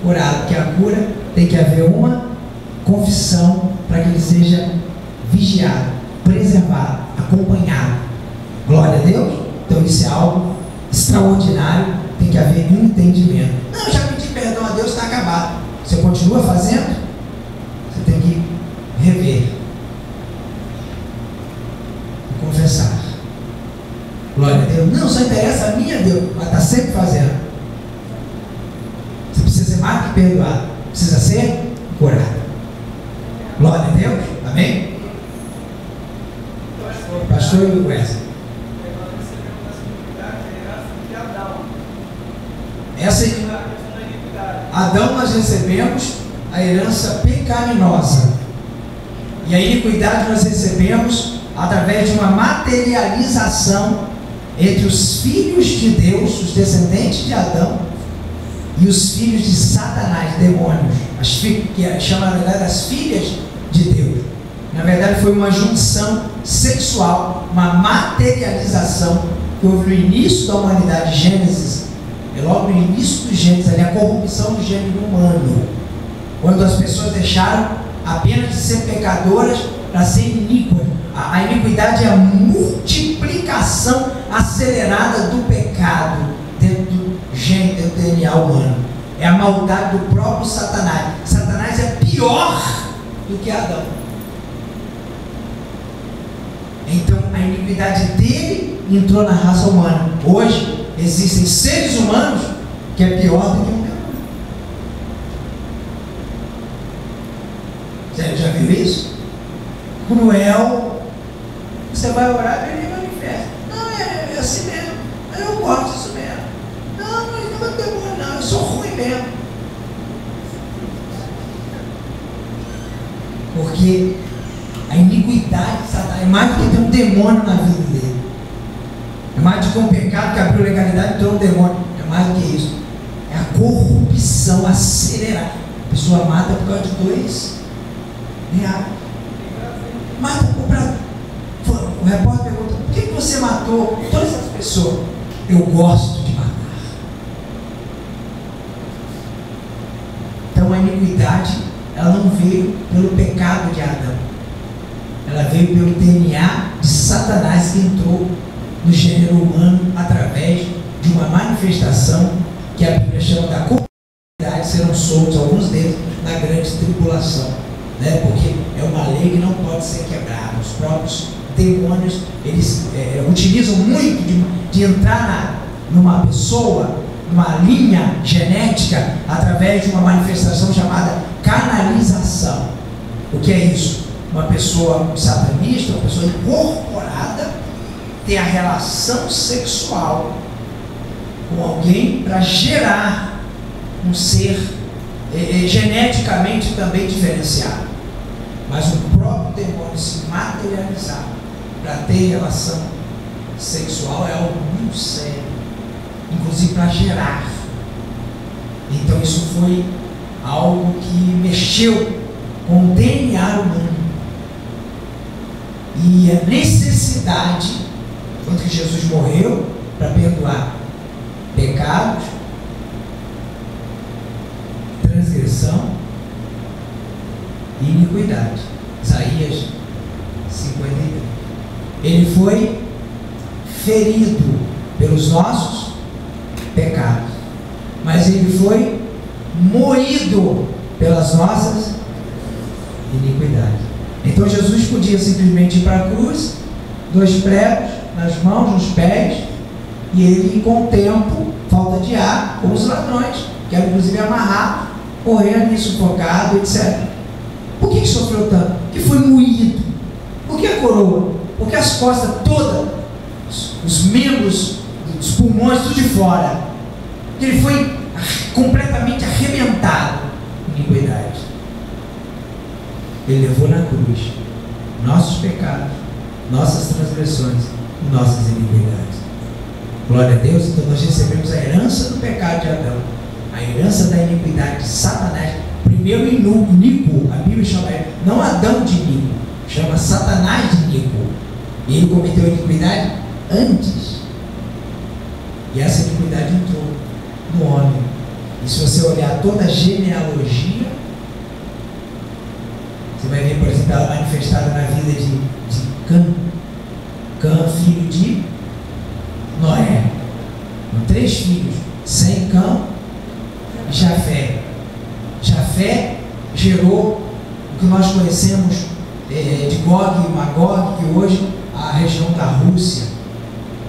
curado, porque a cura tem que haver uma confissão para que ele seja vigiado, preservado, acompanhado. Glória a Deus. Então isso é algo extraordinário. Tem que haver um entendimento. Não, eu já pedi perdão a Deus, está acabado. Você continua fazendo? Você tem que rever e confessar. Glória a Deus. Não, só interessa a mim, a Deus, mas está sempre fazendo. Você precisa ser mais que perdoado, precisa ser curado. Glória a Deus. Amém? Pastor Wesley. Essa Adão, nós recebemos a herança pecaminosa. E a iniquidade nós recebemos através de uma materialização entre os filhos de Deus, os descendentes de Adão, e os filhos de Satanás, demônios, que chama na verdade as filhas de Deus. Na verdade foi uma junção sexual, uma materialização que houve no início da humanidade. Gênesis, é logo no início do Gênesis, ali, a corrupção do gênero humano, quando as pessoas deixaram apenas de ser pecadoras para ser iníquas. A iniquidade é a multiplicação acelerada do pecado dentro do gene, dentro do DNA humano. É a maldade do próprio Satanás. Satanás é pior do que Adão. Então a iniquidade dele entrou na raça humana. Hoje existem seres humanos que é pior do que um demônio. Você já viu isso? Cruel. Você vai orar e ele manifesta. Não, é assim mesmo. Eu gosto disso mesmo. Não, mas não é demônio, não. Eu sou ruim mesmo. Porque a iniquidade de Satanás é mais do que ter um demônio na vida dele. É mais do que um pecado que abriu legalidade e trouxe um demônio. É mais do que isso. É a corrupção acelerada. A pessoa mata por causa de R$2. Mata por prazer. O repórter pergunta: por que você matou todas essas pessoas? Eu gosto de matar. Então a iniquidade, ela não veio pelo pecado de Adão. Ela veio pelo DNA de Satanás, que entrou no gênero humano através de uma manifestação que a Bíblia chama da comunidade. Serão soltos alguns deles na grande tribulação, né? Porque é uma lei que não pode ser quebrada. Os próprios demônios, eles utilizam muito de entrar numa pessoa, numa linha genética, através de uma manifestação chamada canalização. O que é isso? Uma pessoa satanista, uma pessoa incorporada, tem a relação sexual com alguém para gerar um ser geneticamente também diferenciado. Mas o próprio demônio se materializar para ter relação sexual é algo muito sério, inclusive para gerar. Então isso foi algo que mexeu com o DNA humano. E a necessidade, quando que Jesus morreu para perdoar pecados, transgressão e iniquidade. Isaías 53. Ele foi ferido pelos nossos pecados, mas ele foi moído pelas nossas iniquidades. Então Jesus podia simplesmente ir para a cruz, 2 pregos nas mãos, nos pés, e ele, com o tempo, falta de ar, como os ladrões, que era inclusive amarrado, correndo e sufocado, etc. Por que sofreu tanto? Porque foi moído. Por que a coroa? Porque as costas todas, os membros, os pulmões, tudo de fora. Ele foi completamente arrebentado em iniquidade. Ele levou na cruz nossos pecados, nossas transgressões e nossas iniquidades. Glória a Deus. Então nós recebemos a herança do pecado de Adão, a herança da iniquidade de Satanás. Primeiro iníquo, a Bíblia chama ele, não Adão de iníquo, chama Satanás de iníquo. E ele cometeu a iniquidade antes. E essa iniquidade entrou no homem. E se você olhar toda a genealogia, você vai ver, por exemplo, ela manifestada na vida de Cã, filho de Noé. 3 filhos, Sem, Cã e Jafé. Jafé gerou o que nós conhecemos de Gog e Magog, que hoje a região da Rússia,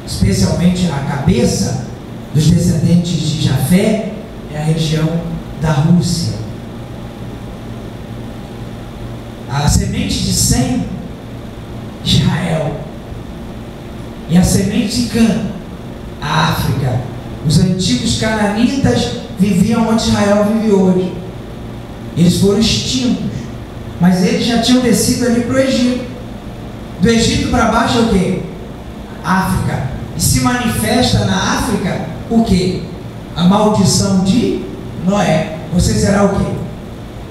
especialmente a cabeça dos descendentes de Jafé, é a região da Rússia. A semente de Sem, Israel. E a semente de Cã, a África. Os antigos cananitas viviam onde Israel vive hoje. Eles foram extintos, mas eles já tinham descido ali para o Egito. Do Egito para baixo é o quê? África. E se manifesta na África o quê? A maldição de Noé. Você será o quê?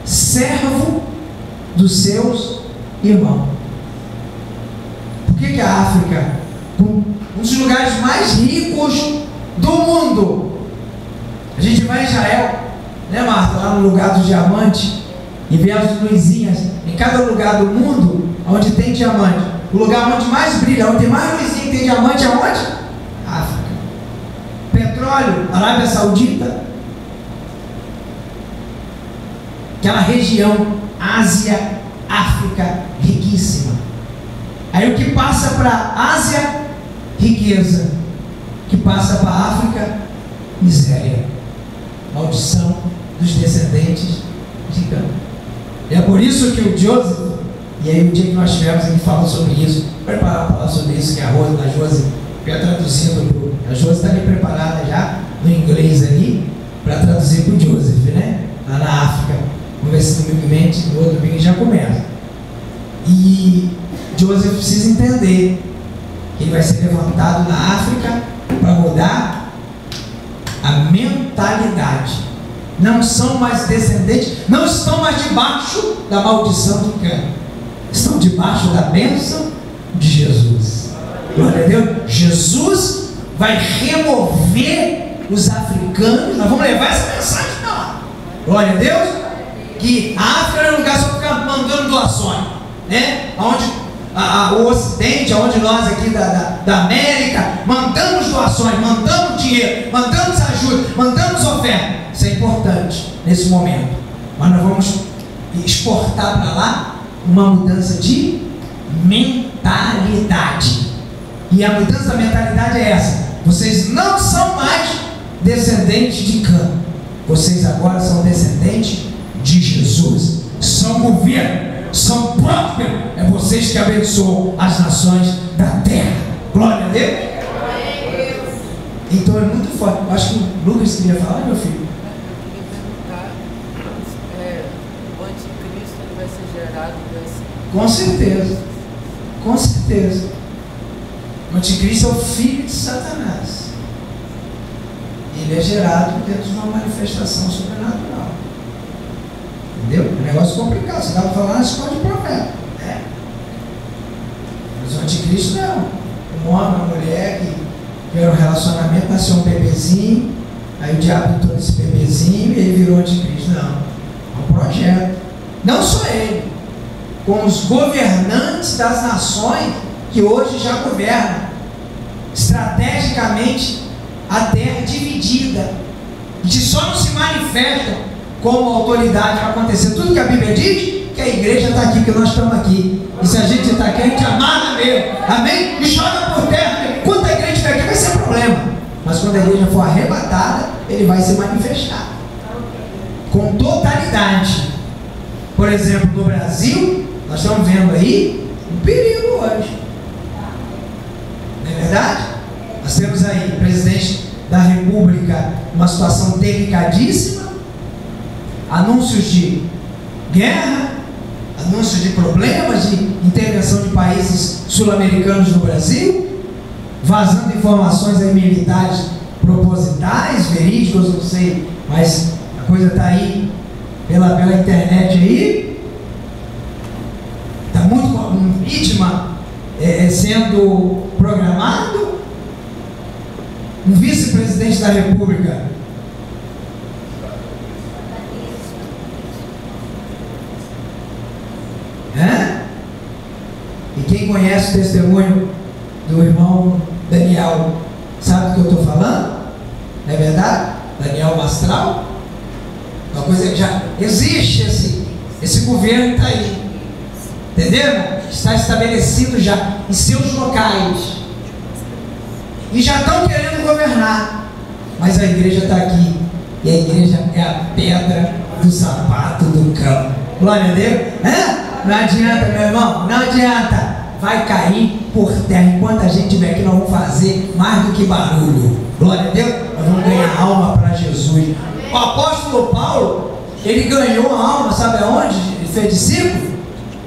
Servo dos seus irmãos. Por que a África, um dos lugares mais ricos do mundo, a gente vai em Israel, né, Marta, lá no lugar do diamante, e vê as luzinhas em cada lugar do mundo onde tem diamante. O lugar onde mais brilha, onde tem mais luzinha que tem diamante, é onde? África. Petróleo, Arábia Saudita, aquela região, Ásia, África, riquíssima. Aí o que passa para a Ásia, riqueza. O que passa para a África, miséria. Maldição dos descendentes de Cã. E é por isso que o Joseph, e aí o dia que nós tivemos aqui falando sobre isso, preparar para falar sobre isso, que a Josi já traduzindo, a Josi está ali preparada já no inglês ali, para traduzir para o Joseph, né? Lá na África. Vamos ver se domingo que vem, no outro domingo já começa. E Joseph precisa entender que ele vai ser levantado na África para mudar a mentalidade. Não são mais descendentes, não estão mais debaixo da maldição de Cã. Estão debaixo da bênção de Jesus. Glória a Deus. Jesus vai remover os africanos. Nós vamos levar essa mensagem lá. Glória a Deus. Que a África é um lugar só para ficar mandando doações, né? Onde o Ocidente, onde nós aqui da América mandamos doações, mandamos dinheiro, mandamos ajuda, mandamos oferta. Isso é importante nesse momento, mas nós vamos exportar para lá uma mudança de mentalidade. E a mudança da mentalidade é essa: vocês não são mais descendentes de Cã, vocês agora são descendentes de Jesus. São governo, são prósperos, é vocês que abençoam as nações da terra. Glória a Deus. Então é muito forte. Eu acho que o Lucas queria falar, meu filho. Eu queria perguntar, o anticristo ele vai ser gerado desse... Com certeza, com certeza. O anticristo é o filho de Satanás. Ele é gerado dentro de uma manifestação sobrenatural. Entendeu? É um negócio complicado. Você estava falando na escola de profeta. Mas o anticristo não. Um homem, uma mulher que era um relacionamento, nasceu um bebezinho, aí o diabo entrou nesse bebezinho e ele virou anticristo. Não. É um projeto. Não só ele, com os governantes das nações que hoje já governam estrategicamente a terra dividida, e que só não se manifestam como autoridade para acontecer tudo que a Bíblia diz, que a igreja está aqui, que nós estamos aqui. E se a gente está aqui, a gente amarra mesmo. Amém? E joga por terra. Quando a igreja estiver aqui, vai ser problema. Mas quando a igreja for arrebatada, ele vai se manifestar com totalidade. Por exemplo, no Brasil, nós estamos vendo aí um perigo hoje. Não é verdade? Nós temos aí o presidente da República, uma situação delicadíssima, anúncios de guerra, anúncios de problemas, de intervenção de países sul-americanos no Brasil, vazando informações aí militares propositais, verídicas, não sei, mas a coisa está aí pela internet aí, está muito um impeachment sendo programado, um vice-presidente da República e quem conhece o testemunho do irmão Daniel sabe do que eu estou falando? Não é verdade? Daniel Mastral, uma coisa que já existe, esse governo está aí, entendeu? Está estabelecido já em seus locais e já estão querendo governar, mas a igreja está aqui e a igreja é a pedra do sapato do cão. Glória a Deus. Não adianta, meu irmão, não adianta, vai cair por terra. Enquanto a gente estiver aqui, nós vamos fazer mais do que barulho. Glória a Deus. Nós vamos alma para Jesus. O apóstolo Paulo, ele ganhou a alma, sabe aonde? Ele fez discípulo?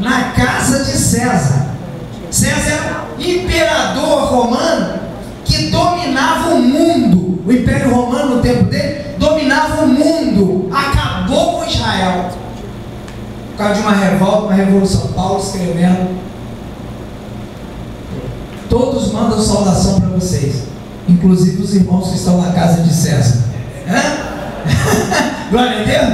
Na casa de César. César era imperador romano que dominava o mundo. O Império Romano, no tempo dele, dominava o mundo. Acabou com Israel. Por causa de uma revolta, uma revolução. Paulo escrevendo. Todos mandam saudação para vocês, inclusive os irmãos que estão na casa de César. Glória a Deus.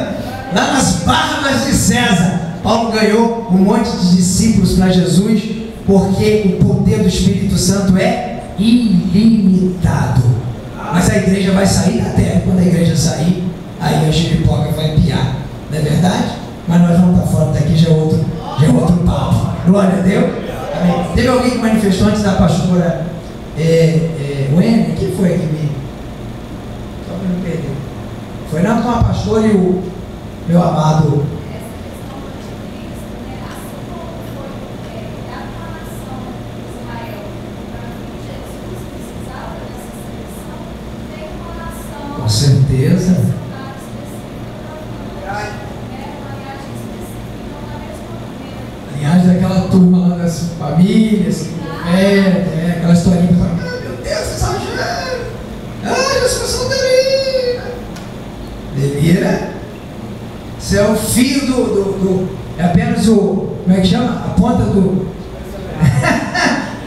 Lá nas barbas de César, Paulo ganhou um monte de discípulos para Jesus, porque o poder do Espírito Santo é ilimitado. Mas a igreja vai sair da terra. Quando a igreja sair, aí a giripoca vai piar. Não é verdade? Mas nós vamos estar fora daqui, já é outro papo. Glória a Deus. Amém. Teve alguém que manifestou antes da pastora Wendy? Quem foi que me... Só para não perder. Foi não com a pastora e o meu amado... Essa questão do anticristo, né? Assim como foi criada uma nação, Israel, para que Jesus precisava dessa seleção, tem uma nação... Com certeza. Linhagem daquela turma lá das famílias, aquela historinha, meu Deus, exagero, as pessoas delira, você é o fio é apenas como é que chama? A ponta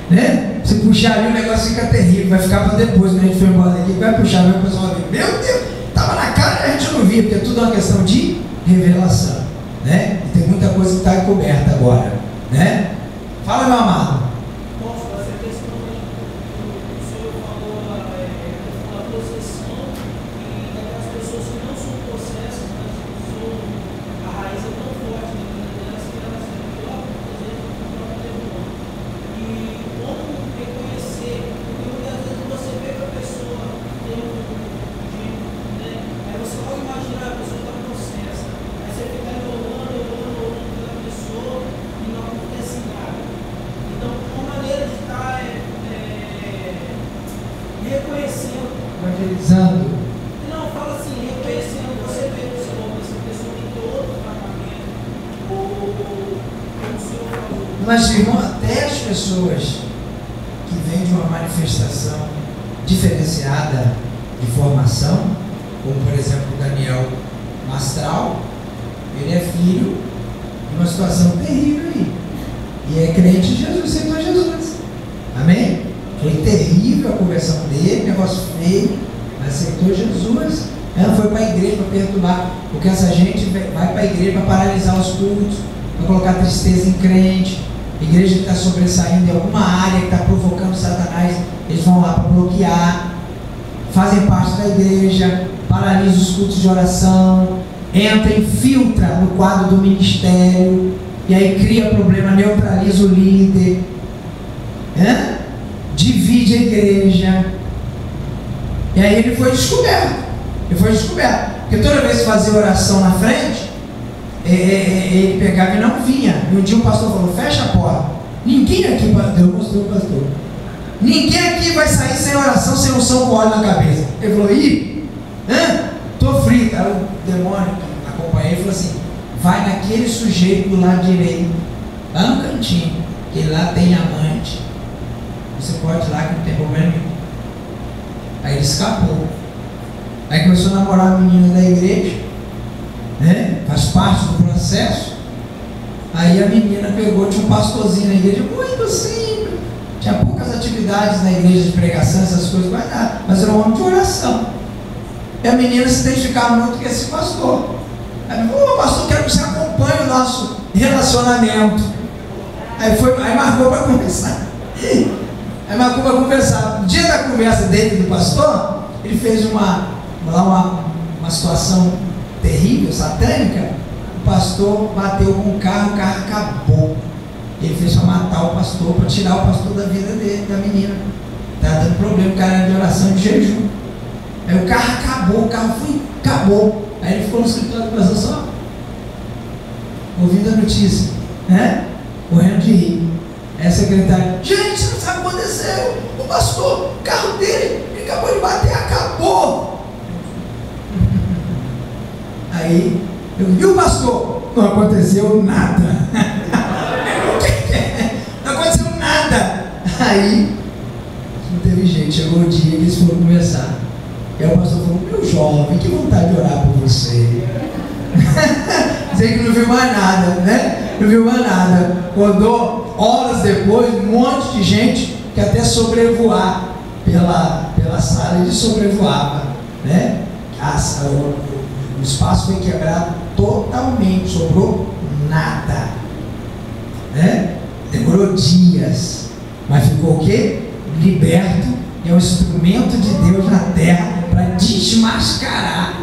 né? Se puxar ali o negócio fica terrível, vai ficar para depois, quando a gente for embora daqui, vai puxar, o pessoal vai ver, meu Deus, estava na cara e a gente não via, porque tudo é uma questão de revelação, né? E tem muita coisa que está encoberta agora, né? Fala, meu amado. Posso fazer questão que o senhor falou da possessão e daquelas pessoas que não são possessas, mas a raiz é tão forte delas que elas pela própria demônio. E como reconhecer, porque muitas vezes você vê que a pessoa tem né? Aí você pode imaginar a pessoa está possessa, aí você fica orando pela pessoa e não acontece nada. Então, uma maneira de estar reconhecendo. Evangelizando. Não, fala assim, reconhecendo, você vê que essa pessoa tem todo o tratamento, ou como o senhor falou. Mas, irmão, até as pessoas que vêm de uma manifestação diferenciada de formação, como por exemplo o Daniel Mastral, ele é filho de uma situação terrível aí. E é crente em Jesus, aceitou Jesus. Amém? Foi terrível a conversão dele, negócio feio, mas aceitou Jesus. Ela foi para a igreja para perturbar, porque essa gente vai para a igreja para paralisar os cultos, para colocar tristeza em crente. A igreja que está sobressaindo em alguma área que está provocando Satanás, eles vão lá para bloquear, fazem parte da igreja, paralisam os cultos de oração, entra, infiltra no quadro do ministério, e aí cria problema, neutraliza o líder, divide a igreja, e aí ele foi descoberto, porque toda vez que fazia oração na frente, ele pegava e não vinha. E um dia o pastor falou, fecha a porta, ninguém aqui, Deus mostrou o pastor, ninguém aqui vai sair sem oração, sem unção com óleo na cabeça. Ele falou, tô frito. Aí o demônio que acompanhei ele falou assim, vai naquele sujeito do lado direito, lá no cantinho, que lá tem amante, você pode ir lá que não tem problema nenhum. Aí ele escapou, aí começou a namorar a menina da igreja, né? Faz parte do processo. Aí a menina pegou, tinha um pastorzinho na igreja, muito simples, tinha poucas atividades na igreja de pregação, essas coisas, mas era um homem de oração. E a menina se identificava muito com esse pastor. Aí falou, pastor, quero que você acompanhe o nosso relacionamento. Aí marcou para conversar. No dia da conversa dele e do pastor, ele fez uma situação terrível, satânica. O pastor bateu com o carro acabou. Ele fez para matar o pastor, para tirar o pastor da vida dele, da menina. Estava dando problema, o cara era de oração e de jejum. Aí o carro acabou, acabou. Aí ele ficou no escritório de oração só ouvindo a notícia, né? Morrendo de rir. Aí a secretária, gente, você não sabe o que aconteceu? O pastor, o carro dele, ele acabou de bater, acabou. Aí, eu vi o pastor, não aconteceu nada. Não aconteceu nada. Aí, não teve jeito, chegou o dia que eles foram conversar. E aí o pastor falou, meu jovem, que vontade de orar por você. Dizer que não viu mais nada, né? Não viu mais nada. Rodou horas depois, um monte de gente que até sobrevoar pela sala, ele sobrevoava, né? O espaço foi quebrado totalmente, sobrou nada, né? Demorou dias, mas ficou o quê? Liberto, e é um instrumento de Deus na terra para desmascarar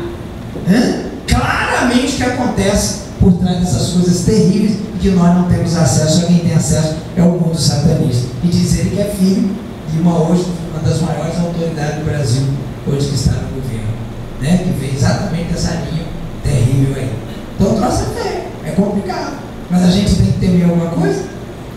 claramente o que acontece por trás dessas coisas terríveis que nós não temos acesso. Só quem tem acesso é o mundo satanista. E diz ele que é filho de uma das maiores autoridades do Brasil, hoje que está no governo, né? Que vem exatamente dessa linha terrível aí. Então o troço é feio, é complicado, mas a gente tem que temer alguma coisa?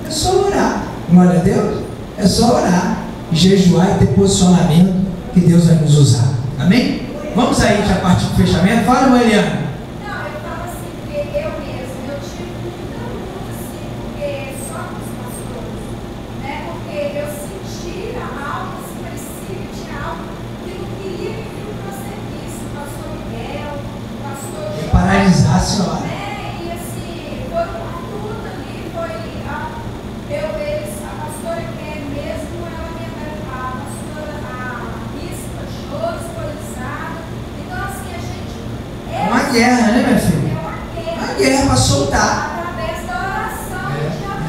É só orar, glória a Deus, é só orar, jejuar e ter posicionamento que Deus vai nos usar, amém? Vamos aí já partir do fechamento. Fala, Mariana. Não, eu falo assim, porque eu mesmo, eu tive muita luta assim, porque só com os pastores, né? Porque eu sentia algo assim, parecia que tinha algo que não queria que eu prosseguisse. O pastor Miguel, o pastor Jorge, Paralisar a senhora. né? E assim, foi uma luta ali, foi a pastora que é mesmo, ela me a pastora, a bispa, choro, espolizada. Então assim, a gente É uma guerra, né, minha filha? é Uma guerra para soltar. através da oração,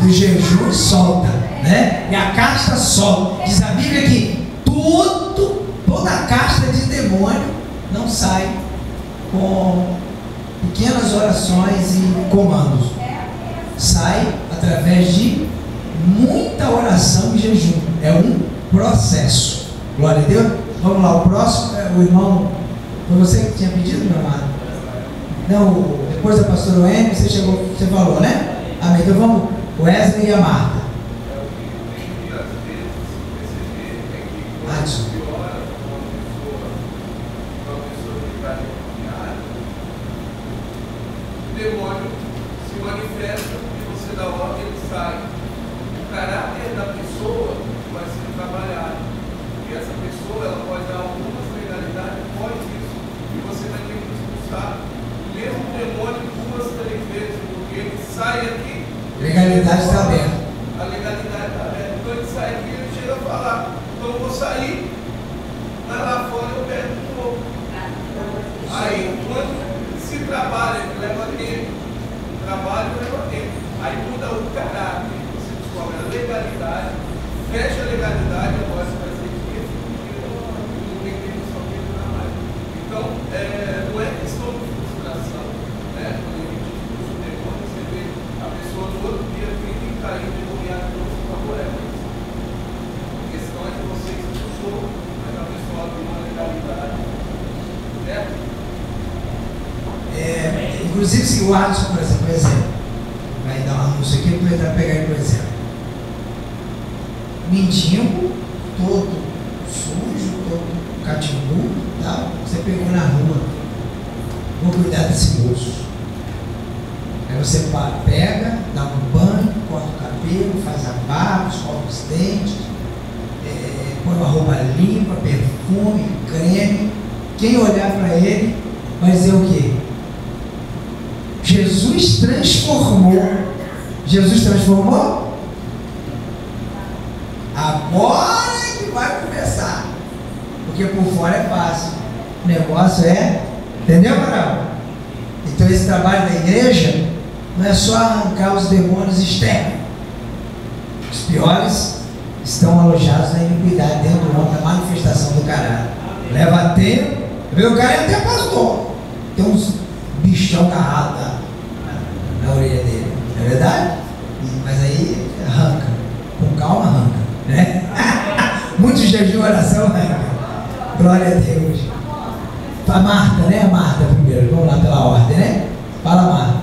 Do jejum solta, né? E a casta solta. Diz a Bíblia que toda a casta de demônio não sai com pequenas orações e comandos. Sai através de muita oração e jejum. É um processo. Glória a Deus. Vamos lá, o próximo é o irmão. Foi você que tinha pedido, meu amado? Não, depois da pastora Wendy, você falou, né? Amém. Então vamos, Wesley e a Marta. É o que às vezes perceber é que quando Adson. se ora uma pessoa que está endemoniada, o demônio se manifesta e você dá ordem, ele sai. O caráter da pessoa vai ser trabalhado. E essa pessoa ela pode dar algumas legalidades após isso. E você vai ter que expulsar o mesmo demônio 2, 3 vezes, porque ele sai aqui. Legalidade está aberta. A legalidade está aberta. Então ele sai aqui e ele chega a falar. Então eu vou sair, mas lá fora eu pego de novo. Aí quando se trabalha, leva tempo. Trabalho leva tempo. Aí muda o caráter. Você descobre a legalidade, fecha a legalidade, agora você vai ser difícil, não tem tempo só que não mais. Então, não é questão de frustração, né? Quando a gente expulsa o demônio, você vê a pessoa no outro dia tem que cair endemoniada de novo por ela. A questão é que você expulsou, mas a pessoa abriu uma legalidade. Certo? Inclusive, se o Adson, por exemplo, vai dar um anúncio aqui, vou tentar pegar ele por exemplo. Mendigo, todo sujo, todo catimbu, tá? Você pegou na rua, vou cuidar desse moço. Aí você pega, dá um banho, corta o cabelo, faz a barba, escova os dentes, põe uma roupa limpa, perfume, creme. Quem olhar para ele vai dizer o quê? Jesus transformou. Jesus transformou? Agora é que vai começar. Porque por fora é fácil. O negócio é. Entendeu, Carol? Então esse trabalho da igreja não é só arrancar os demônios externos. Os piores estão alojados na iniquidade dentro do homem, da manifestação do caráter. Leva tempo. O cara é até pastor. Tem uns bichão agarrado na orelha dele. Não é verdade? Mas aí arranca. Com calma arranca. Né? Muito jejum e oração arranca. Glória a Deus. A Marta, né? A Marta primeiro. Vamos lá pela ordem, né? Fala, Marta.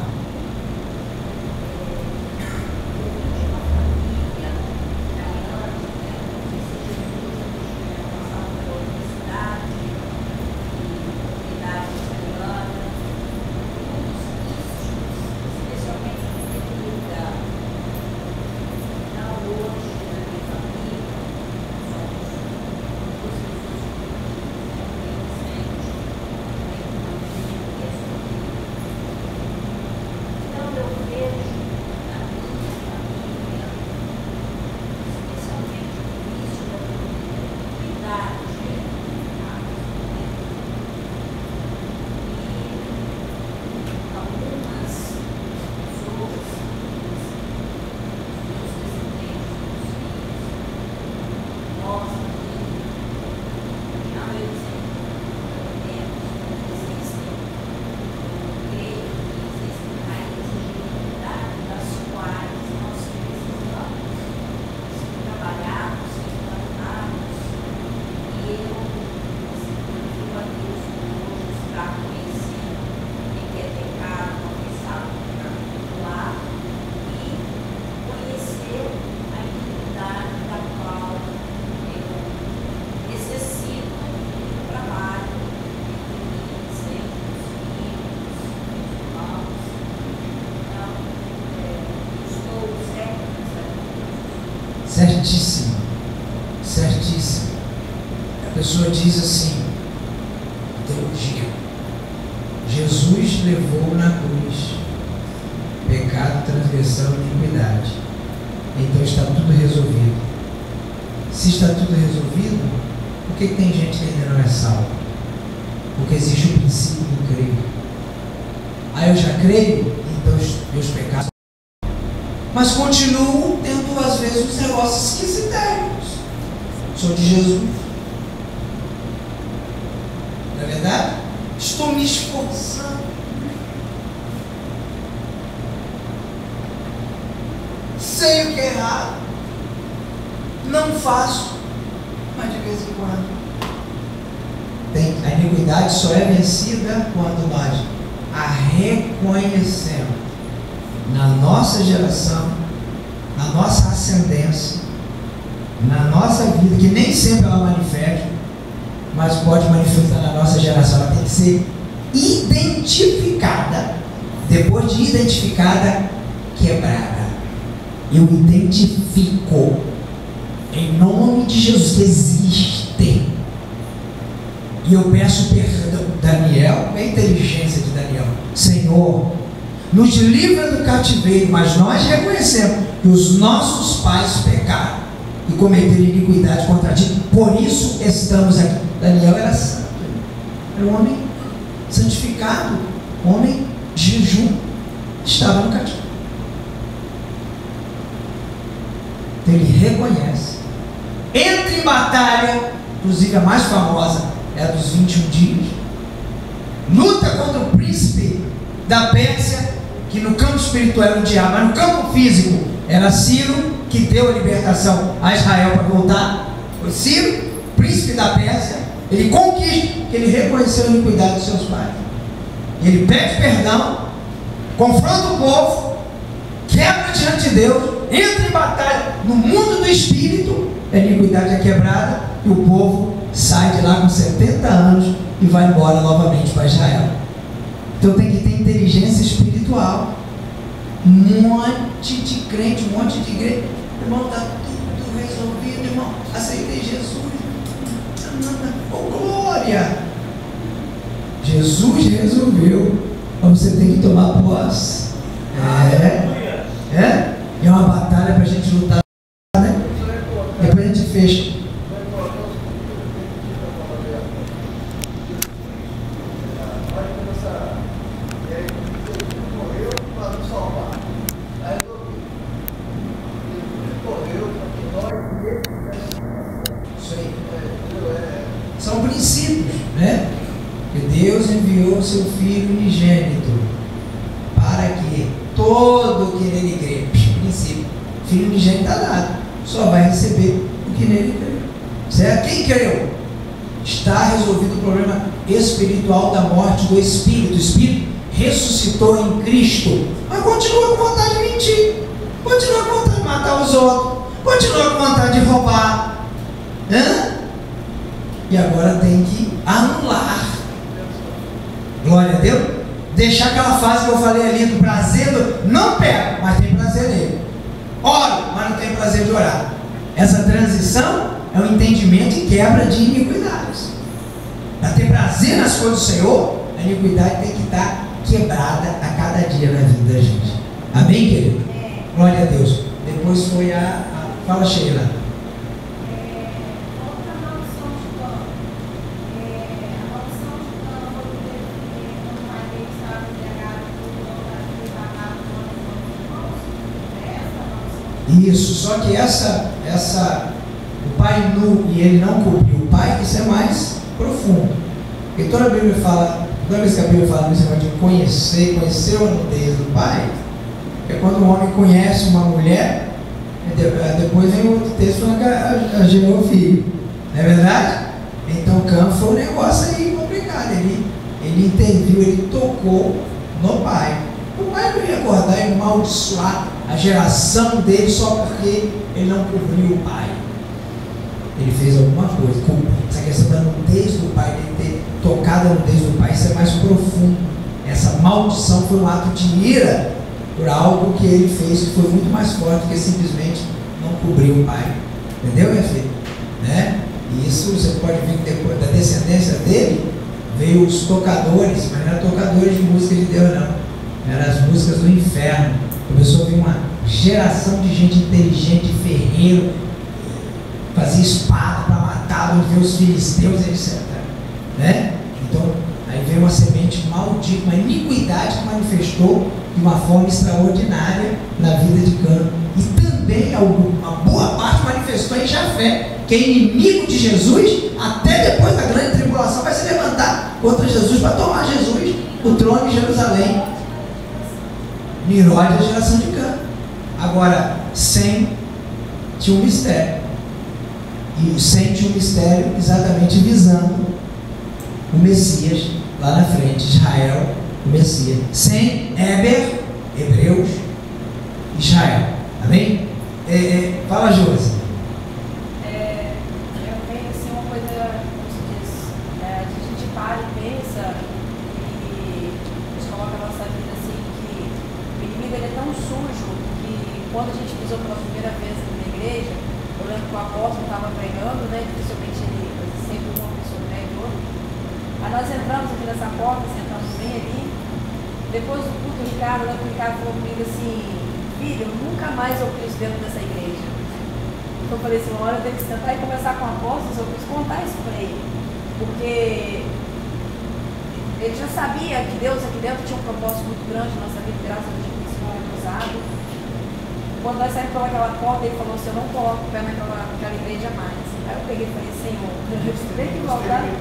pessoa diz assim, teologia, Jesus levou na cruz pecado, transgressão e iniquidade, então está tudo resolvido. Se está tudo resolvido, por que tem gente que ainda não é salva? Porque existe o princípio do crer. Eu já creio, então os meus pecados, mas continuo tendo às vezes uns negócios esquisitos. Sou de Jesus, não é verdade? Estou me esforçando, sei o que é errado, não faço, mas de vez em quando a iniquidade só é vencida quando nós a reconhecemos na nossa geração, na nossa ascendência, na nossa vida, que nem sempre ela manifesta, mas pode manifestar na nossa geração. Ela tem que ser identificada. Depois de identificada, quebrada. Eu identifico em nome de Jesus que existe, e eu peço perdão. Daniel, a inteligência de Daniel, Senhor, nos livra do cativeiro, mas nós reconhecemos que os nossos pais pecaram e cometeram iniquidade contra ti, por isso estamos aqui. Daniel era santo, era um homem santificado, homem de jejum, estava no cativeiro. Então ele reconhece, entra em batalha, inclusive a mais famosa é a dos 21 dias, luta contra o príncipe da Pérsia, que no campo espiritual era o diabo, mas no campo físico era Ciro, que deu a libertação a Israel para voltar. Foi Ciro, príncipe da Pérsia. Ele conquista, que ele reconheceu a iniquidade dos seus pais. Ele pede perdão, confronta o povo, quebra diante de Deus, entra em batalha. No mundo do espírito, a iniquidade é quebrada e o povo sai de lá com 70 anos e vai embora novamente para Israel. Então tem que ter inteligência espiritual. Um monte de crente, um monte de igreja. Irmão, está tudo resolvido, irmão. Aceitei Jesus. Oh, glória! Jesus resolveu. Mas você tem que tomar posse. E é uma batalha para a gente lutar, né? Depois a gente fecha. São princípios, né? Que Deus enviou o seu Filho unigênito para que todo que nele crê, princípio, Filho unigênito está dado, só vai receber o que nele crê, certo? Quem creu? Está resolvido o problema espiritual da morte do Espírito. O Espírito ressuscitou em Cristo, mas continua com vontade de mentir, continua com vontade de matar os outros, continua com vontade de roubar, e agora tem que anular. Glória a Deus. Deixar aquela fase que eu falei ali do prazer, não pego, mas tem prazer nele. Oro, mas não tem prazer de orar. Essa transição é um entendimento e quebra de iniquidades. Para ter prazer nas coisas do Senhor, a iniquidade tem que estar quebrada a cada dia na vida da gente. Amém, querido? Glória a Deus. Depois foi fala, Sheila. Isso, só que o pai nu e ele não cobriu o pai, isso é mais profundo. Porque toda a Bíblia fala, toda vez que a Bíblia fala nesse negócio de conhecer a nudez do pai, é quando um homem conhece uma mulher, depois vem outro texto falando que gerou filho, não é verdade? Então Cã foi um negócio aí complicado, ele interviu, ele tocou no pai. O pai não ia acordar e amaldiçoar a geração dele só porque ele não cobriu o pai. Ele fez alguma coisa. Essa questão da nudez do pai, ele ter tocado a nudez do pai, isso é mais profundo. Essa maldição foi um ato de ira por algo que ele fez que foi muito mais forte que simplesmente não cobrir o pai. Entendeu, minha filha? Né? E isso você pode ver que depois da descendência dele veio os tocadores, mas não eram tocadores de música de Deus, não. Eram as músicas do inferno. Começou a vir uma geração de gente inteligente, ferreiro, fazia espada para matar, ver os filisteus, etc. Né? Então, aí veio uma semente maldita, uma iniquidade que manifestou de uma forma extraordinária na vida de Cã. E também uma boa parte manifestou em Jafé, que é inimigo de Jesus, até depois da grande tribulação vai se levantar contra Jesus para tomar Jesus, o trono de Jerusalém. Nimrod é a geração de Cã. Agora, Sem tinha um mistério. E Sem tinha um mistério exatamente visando o Messias lá na frente, Israel, o Messias. Sem, Éber, Hebreus, Israel. Amém? Fala, Josi. Eu tenho assim uma coisa, como se diz, a gente para e pensa e a gente coloca a nossa vida assim, que o inimigo ele é tão sujo que quando a gente pisou pela primeira vez na igreja, eu lembro que o apóstolo estava pregando, né? Principalmente ele, sempre uma pessoa prega outra. Aí nós entramos aqui nessa porta, sentamos bem ali. Depois do culto, o Ricardo falou comigo assim: filho, nunca mais eu piso dentro dessa igreja. Então eu falei assim: uma hora eu tenho que sentar e conversar com o apóstolo, eu quis contar isso para ele. Porque ele já sabia que Deus aqui dentro tinha um propósito muito grande na nossa vida, graças a Deus, esse nome cruzado. Quando nós saímos pelaquela porta, ele falou assim: eu não coloco o pé naquela igreja mais. Aí eu peguei e falei: Senhor, eu tive que voltar. Eu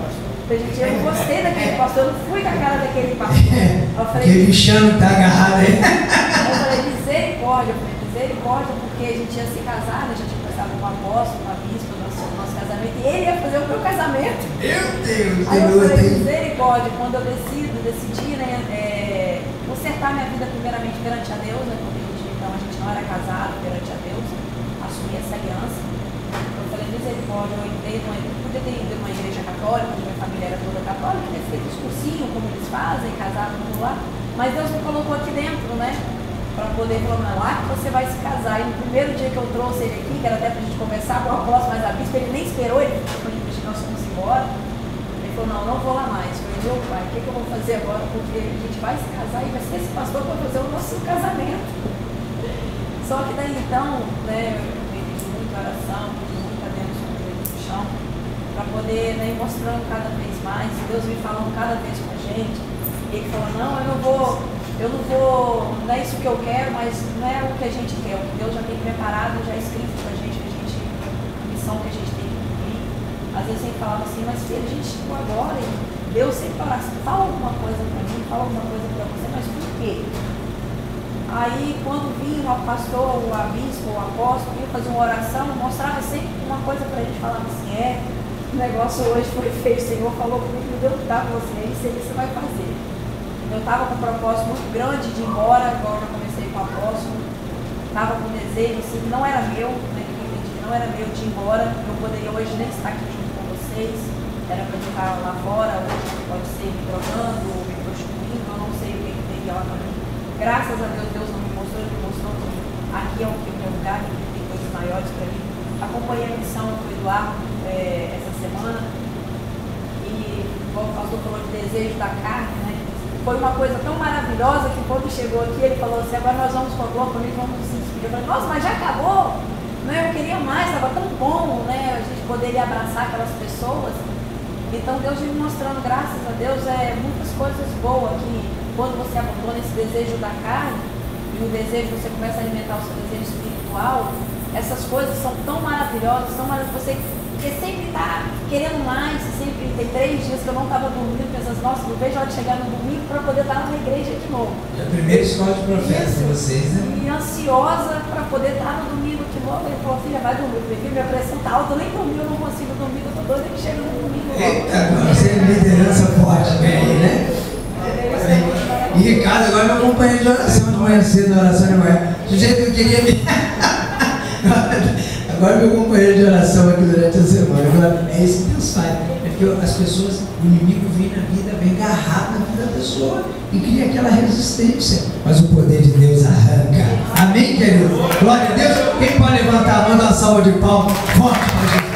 não gostei daquele pastor, eu não fui com a cara daquele pastor. Eu falei: aquele bichano que tá agarrado aí. Eu falei: misericórdia. Eu falei: misericórdia, porque a gente ia se casar, né? Já tinha conversado com o apóstolo, com a bispa, nosso casamento, e ele ia fazer o meu casamento. Meu Deus! Aí eu falei: misericórdia. Quando eu decidi, né, consertar minha vida primeiramente perante a Deus, né? Porque então a gente não era casado perante a Deus, assumi essa aliança. Eu falei: misericórdia, eu entrei podia ter ido numa igreja católica, onde minha família era toda católica, ter feito os cursinhos, como eles fazem, casado tudo lá, mas Deus me colocou aqui dentro, né, para poder falar: lá que você vai se casar. E no primeiro dia que eu trouxe ele aqui, que era até para a gente conversar com o apóstolo, mas a bispa, ele nem esperou, ele foi nós fomos embora. Ele falou: não vou lá mais. Eu falei: meu pai, o que eu vou fazer agora? Porque a gente vai se casar e vai ser esse pastor para fazer o nosso casamento. Só que daí então, né, eu fiz muita oração, muita Deus no chão, para poder, né, ir mostrando cada vez mais, Deus me falando cada vez com a gente. Ele falou: não, eu não vou, não é isso que eu quero, mas não é o que a gente quer, o que Deus já tem preparado, já escrito para a missão que a gente tem que cumprir. Às vezes sempre falava assim: mas filho, a gente chegou agora e Deus sempre fala assim: fala alguma coisa para mim, fala alguma coisa para você, mas por quê? Aí, quando vinha o pastor, o bispo, o apóstolo, ia fazer uma oração, mostrava sempre uma coisa para a gente, falava assim: o negócio hoje foi feito, o Senhor falou comigo, me deu que dá para você, isso aí você vai fazer. Eu estava com um propósito muito grande de ir embora, agora eu comecei com o apóstolo, estava com um desejo, assim, que não era meu, né, que eu entendi que não era meu de ir embora, eu poderia hoje nem estar aqui junto com vocês, era para eu estar lá fora, hoje pode ser me drogando, me prostituindo, eu não sei o que tem lá para mim. Graças a Deus, Deus não me mostrou, Ele me mostrou que aqui é o meu lugar, que tem coisas maiores para mim. Acompanhei a missão do Eduardo essa semana e, como o pastor falou de desejo da carne, né? Foi uma coisa tão maravilhosa que quando chegou aqui, ele falou assim: agora nós vamos com a glória, vamos nos despedir. Eu falei: nossa, mas já acabou? Né? Eu queria mais, estava tão bom, né? A gente poderia abraçar aquelas pessoas. Então Deus vem me mostrando, graças a Deus, muitas coisas boas que quando você abandona esse desejo da carne e o desejo, você começa a alimentar o seu desejo espiritual, essas coisas são tão maravilhosas, você sempre está querendo mais, sempre tem 3 dias que eu não estava dormindo, pensando: nossa, eu vejo a hora de chegar no domingo para poder estar na igreja de novo. É a primeira escola de profetas de vocês, né? E ansiosa para poder estar no domingo de novo. Ele falou: filha, vai dormir, porque minha pressão está alta, eu nem dormi, eu não consigo dormir, eu estou doida que chega no domingo. Eita, você é liderança forte, bem, né? E Ricardo agora é meu companheiro de oração de manhã cedo, na oração de manhã. Do jeito que eu queria me. Agora é meu companheiro de oração aqui durante a semana. É isso que Deus faz. É porque as pessoas, o inimigo vem na vida, vem agarrado na vida da pessoa e cria aquela resistência. Mas o poder de Deus arranca. Amém, querido? Glória a Deus. Quem pode levantar a mão, dar uma salva de palmas forte para Jesus?